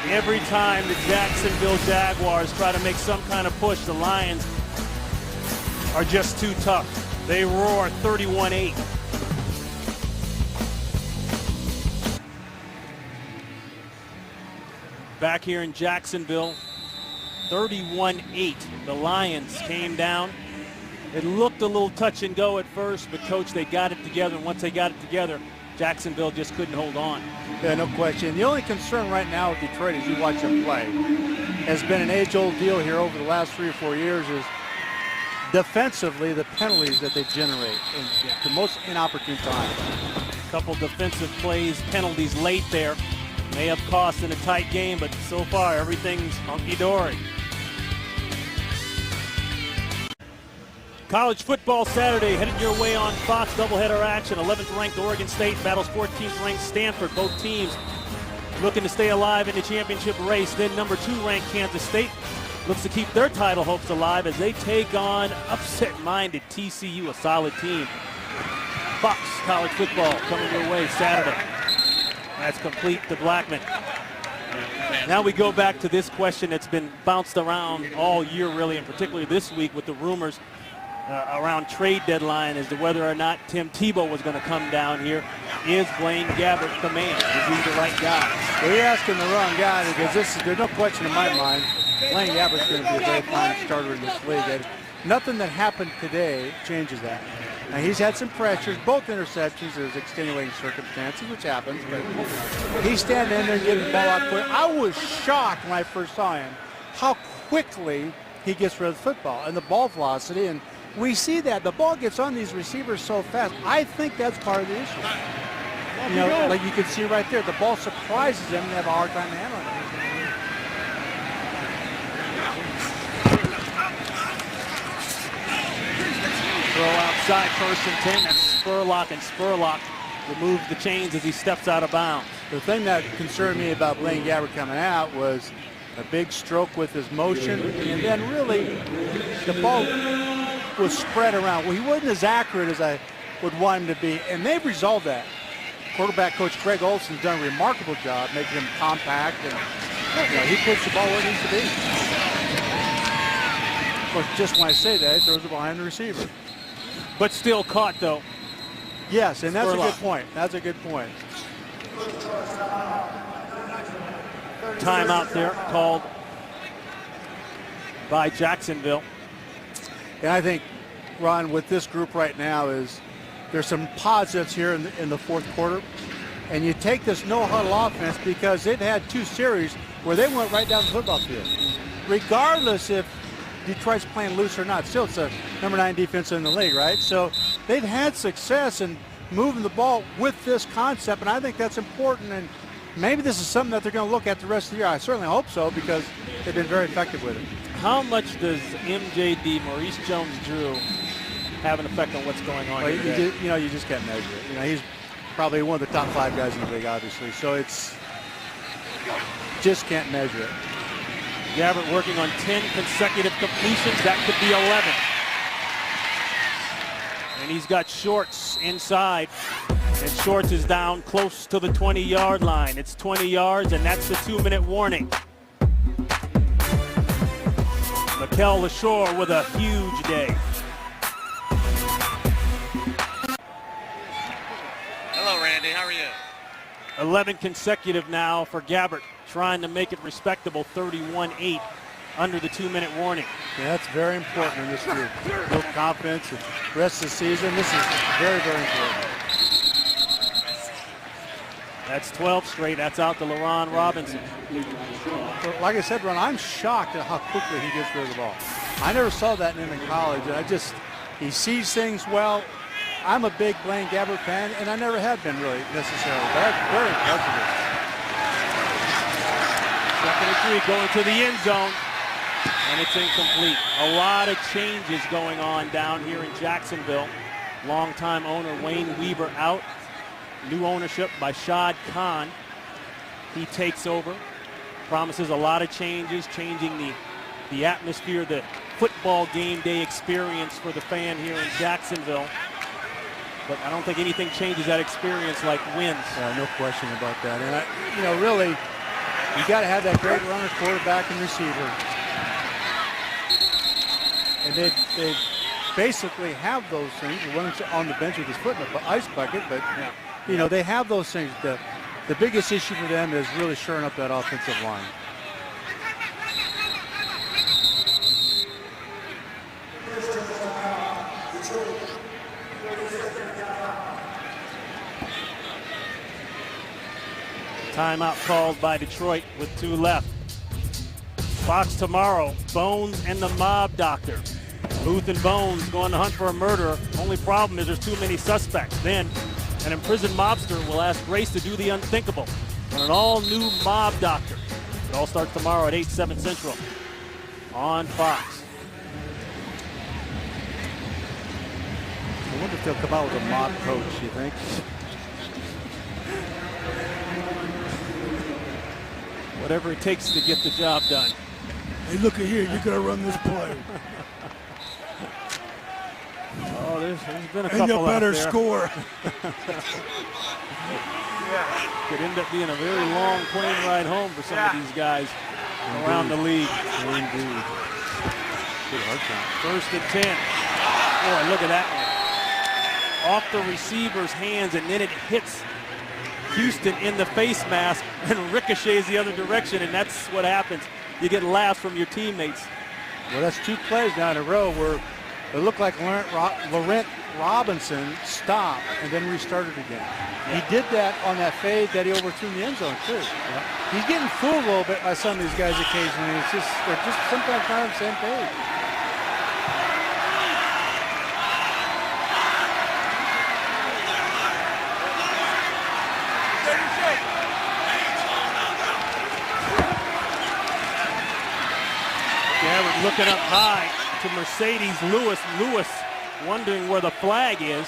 Every time the Jacksonville Jaguars try to make some kind of push, the Lions are just too tough. They roar 31-8. Back here in Jacksonville, 31-8. The Lions came down. It looked a little touch and go at first, but coach, they got it together. And once they got it together, Jacksonville just couldn't hold on. Yeah, no question. The only concern right now with Detroit as you watch them play has been an age-old deal here over the last 3 or 4 years is defensively the penalties that they generate in the most inopportune times. A couple defensive plays, penalties late there. May have cost in a tight game, but so far everything's hunky-dory. College football Saturday headed your way on Fox. Doubleheader action. 11th ranked Oregon State battles 14th ranked Stanford. Both teams looking to stay alive in the championship race. Then number 2 ranked Kansas State looks to keep their title hopes alive as they take on upset-minded TCU, a solid team. Fox College football coming your way Saturday. That's complete to Blackman. Now we go back to this question that's been bounced around all year, really, and particularly this week with the rumors around trade deadline as to whether or not Tim Tebow was going to come down here. Is Blaine Gabbert the man? Is he the right guy? Well, you're asking the wrong guy because there's no question in my mind Blaine Gabbert's going to be a very fine starter in this league. And nothing that happened today changes that. Now, he's had some pressures, both interceptions. There's extenuating circumstances, which happens, but he's standing in there getting the ball out quick. I was shocked when I first saw him how quickly he gets rid of the football and the ball velocity. And we see that. The ball gets on these receivers so fast. I think that's part of the issue. Like you can see right there, the ball surprises them and they have a hard time handling it. Throw out outside 1st and 10. That's Spurlock, and Spurlock removes the chains as he steps out of bounds. The thing that concerned me about Blaine Gabbert coming out was a big stroke with his motion, and then really the ball was spread around. Well, he wasn't as accurate as I would want him to be, and they've resolved that. Quarterback coach Greg Olson's done a remarkable job making him compact, and he puts the ball where it needs to be. Of course, just when I say that, he throws it behind the receiver. But still caught, though. Yes, and that's Spurlock. a good point. That's a good point. Timeout there called by Jacksonville. And I think, Ron, with this group right now is there's some positives here in the fourth quarter. And you take this no-huddle offense because they've had 2 series where they went right down the football field. Regardless if Detroit's playing loose or not, still it's a number 9 defense in the league, right? So they've had success in moving the ball with this concept, and I think that's important. And maybe this is something that they're going to look at the rest of the year. I certainly hope so because they've been very effective with it. How much does MJD, Maurice Jones-Drew, have an effect on what's going on Well, here today? you just can't measure it. He's probably one of the top 5 guys in the league, obviously. So it's just can't measure it. Gabbert working on 10 consecutive completions. That could be 11. And he's got Shorts inside. And Shorts is down close to the 20-yard line. It's 20 yards, and that's the 2-minute warning. Mikel LaShore with a huge day. Hello, Randy. How are you? 11 consecutive now for Gabbert, trying to make it respectable, 31-8 under the 2-minute warning. Yeah, that's very important in this group. Build confidence and the rest of the season. This is very, very important. That's 12 straight. That's out to LaRon Robinson. Like I said, Ron, I'm shocked at how quickly he gets rid of the ball. I never saw that in him in college, and he sees things well. I'm a big Blaine Gabbert fan, and I never have been really necessarily, but that's very impressive. 2nd and 3 going to the end zone, and it's incomplete. A lot of changes going on down here in Jacksonville. Longtime owner Wayne Weaver out. New ownership by Shad Khan. He takes over. Promises a lot of changes, changing the atmosphere, the football game day experience for the fan here in Jacksonville. But I don't think anything changes that experience like wins. No question about that. And really, you got to have that great runner, quarterback, and receiver. And they basically have those things. One's on the bench with his foot in the ice bucket, but they have those things. The biggest issue for them is really shoring up that offensive line. Timeout called by Detroit with 2 left. Fox tomorrow, Bones and the Mob Doctor. Booth and Bones going to hunt for a murderer. Only problem is there's too many suspects. Then an imprisoned mobster will ask Grace to do the unthinkable on an all-new Mob Doctor. It all starts tomorrow at 8, 7 Central on Fox. I wonder if they'll come out with a mob coach, you think? Whatever it takes to get the job done. Hey, look at here. You got to run this play. Oh, there's been a couple And you better out there. score. Could end up being a very long plane ride home for some of these guys around the league. Indeed. Good hard time. 1st and 10. Boy, look at that one. Off the receiver's hands, and then it hits Houston in the face mask and ricochets the other direction, and that's what happens. You get laughs from your teammates. Well, that's 2 plays now in a row where it looked like Laurent Robinson stopped and then restarted again. He did that on that fade that he overthrew in the end zone, too. He's getting fooled a little bit by some of these guys occasionally. They're just sometimes not on the same page. Gabbert looking up high to Mercedes Lewis. Lewis wondering where the flag is.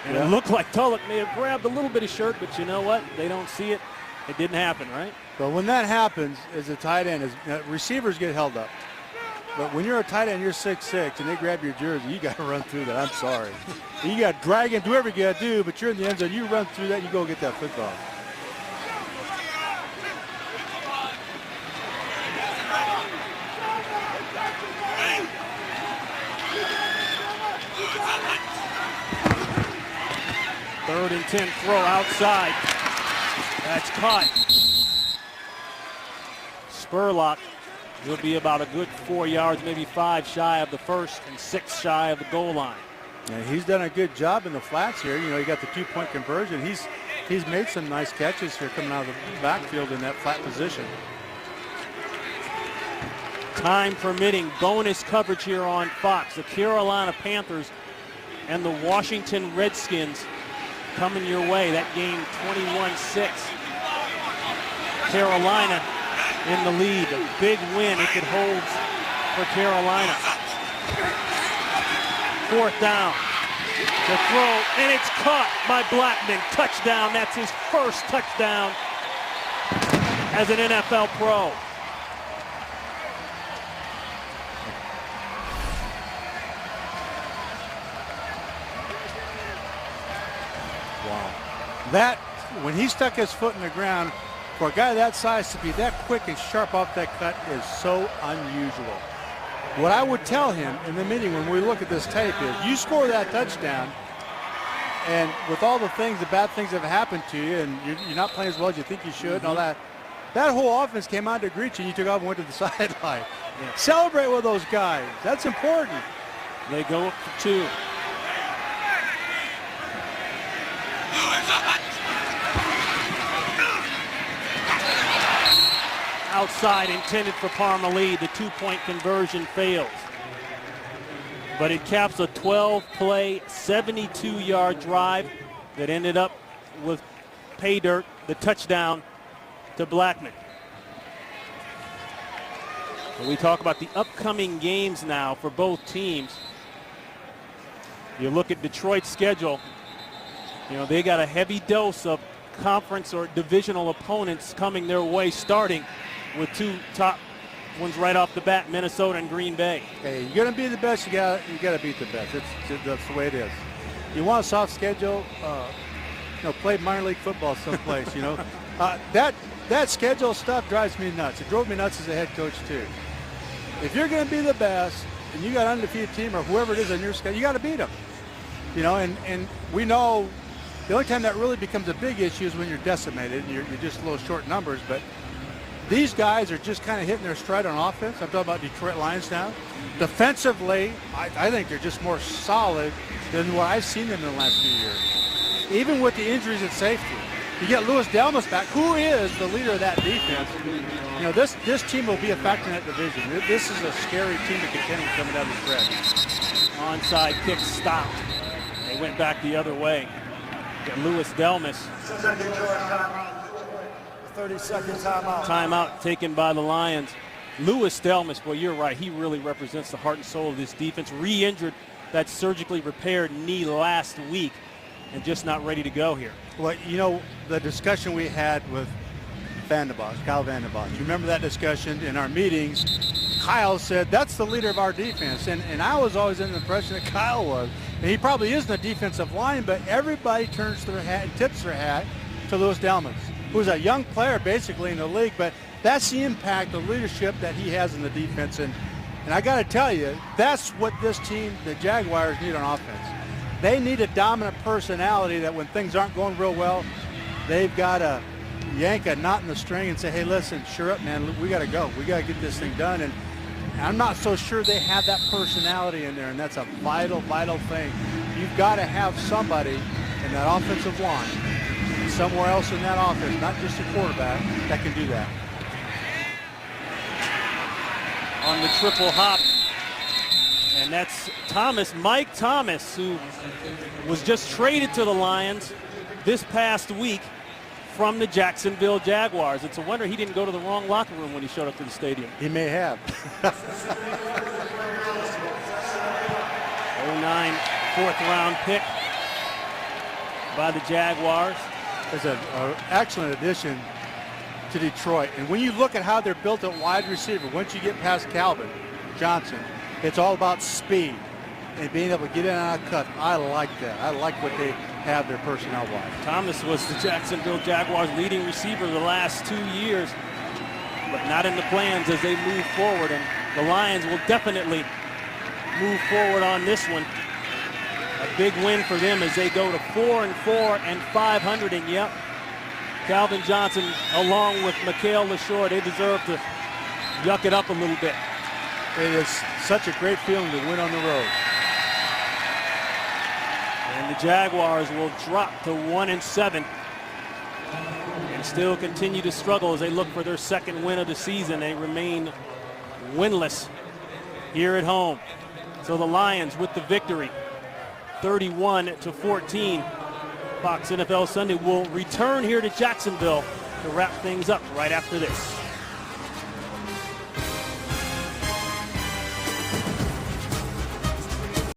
And it looked like Tulloch may have grabbed a little bit of shirt, but you know what? They don't see it. It didn't happen, right? But when that happens, as a tight end, receivers get held up. But when you're a tight end, you're 6'6", and they grab your jersey, you got to run through that. I'm sorry. You got to drag him, do whatever you got to do, but you're in the end zone. You run through that, you go get that football. Third and 10, throw outside. That's caught. Spurlock will be about a good 4 yards, maybe 5 shy of the first and 6 shy of the goal line. Yeah, he's done a good job in the flats here. You know, he got the 2-point conversion. He's made some nice catches here coming out of the backfield in that flat position. Time permitting, bonus coverage here on Fox. The Carolina Panthers and the Washington Redskins coming your way. That game 21-6. Carolina in the lead. A big win if it holds for Carolina. Fourth down. The throw, and it's caught by Blackman. Touchdown. That's his first touchdown as an NFL pro. Wow. That, when he stuck his foot in the ground, for a guy that size to be that quick and sharp off that cut is so unusual. What I would tell him in the meeting when we look at this tape is, you score that touchdown, and with all the things, the bad things that have happened to you, and you're not playing as well as you think you should, and all that, that whole offense came out to greet you, and you took off and went to the sideline. Yeah. Celebrate with those guys. That's important. They go up for 2. Outside, intended for Parmalee. The 2-point conversion fails. But it caps a 12-play, 72-yard drive that ended up with pay dirt, the touchdown to Blackman. And we talk about the upcoming games now for both teams. You look at Detroit's schedule. You know, they got a heavy dose of conference or divisional opponents coming their way, starting with 2 top ones right off the bat, Minnesota and Green Bay. Hey, you're going to be the best, you got to beat the best. That's the way it is. You want a soft schedule, play minor league football someplace, you know. That schedule stuff drives me nuts. It drove me nuts as a head coach, too. If you're going to be the best, and you got an undefeated team or whoever it is on your schedule, you got to beat them. You know, and we know the only time that really becomes a big issue is when you're decimated and you're just a little short numbers, but these guys are just kind of hitting their stride on offense. I'm talking about Detroit Lions now. Defensively, I think they're just more solid than what I've seen them in the last few years. Even with the injuries at safety. You get Louis Delmas back, who is the leader of that defense. You know, this team will be a factor in that division. This is a scary team to contend with coming down the stretch. Onside kick stopped. They went back the other way. Get Louis Delmas. 30-second timeout. Timeout taken by the Lions. Louis Delmas, well, you're right. He really represents the heart and soul of this defense. Re-injured that surgically repaired knee last week and just not ready to go here. Well, you know, the discussion we had with Kyle Vandenbosch. You remember that discussion in our meetings? Kyle said, that's the leader of our defense. And I was always in the impression that Kyle was. And he probably is in the defensive line, but everybody turns their hat and tips their hat to Louis Delmas, who's a young player basically in the league, but that's the impact, the leadership that he has in the defense. And I got to tell you, that's what this team, the Jaguars, need on offense. They need a dominant personality that when things aren't going real well, they've got to yank a knot in the string and say, hey, listen, sure up, man, we got to go. We got to get this thing done. And I'm not so sure they have that personality in there, and that's a vital, vital thing. You've got to have somebody in that offensive line, somewhere else in that offense, not just a quarterback, that can do that. On the triple hop, and that's Mike Thomas, who was just traded to the Lions this past week from the Jacksonville Jaguars. It's a wonder he didn't go to the wrong locker room when he showed up to the stadium. He may have. 2009 fourth-round pick by the Jaguars. Is an excellent addition to Detroit. And when you look at how they're built at wide receiver, once you get past Calvin Johnson, it's all about speed and being able to get in and out of cut. I like that. I like what they have their personnel-wise. Thomas was the Jacksonville Jaguars' leading receiver the last 2 years, but not in the plans as they move forward. And the Lions will definitely move forward on this one. A big win for them as they go to 4-4 and 500. And yep, Calvin Johnson along with Mikael LaShore, they deserve to yuck it up a little bit. It is such a great feeling to win on the road. And the Jaguars will drop to 1-7 and still continue to struggle as they look for their second win of the season. They remain winless here at home. So the Lions with the victory, 31-14. Fox NFL Sunday will return here to Jacksonville to wrap things up right after this.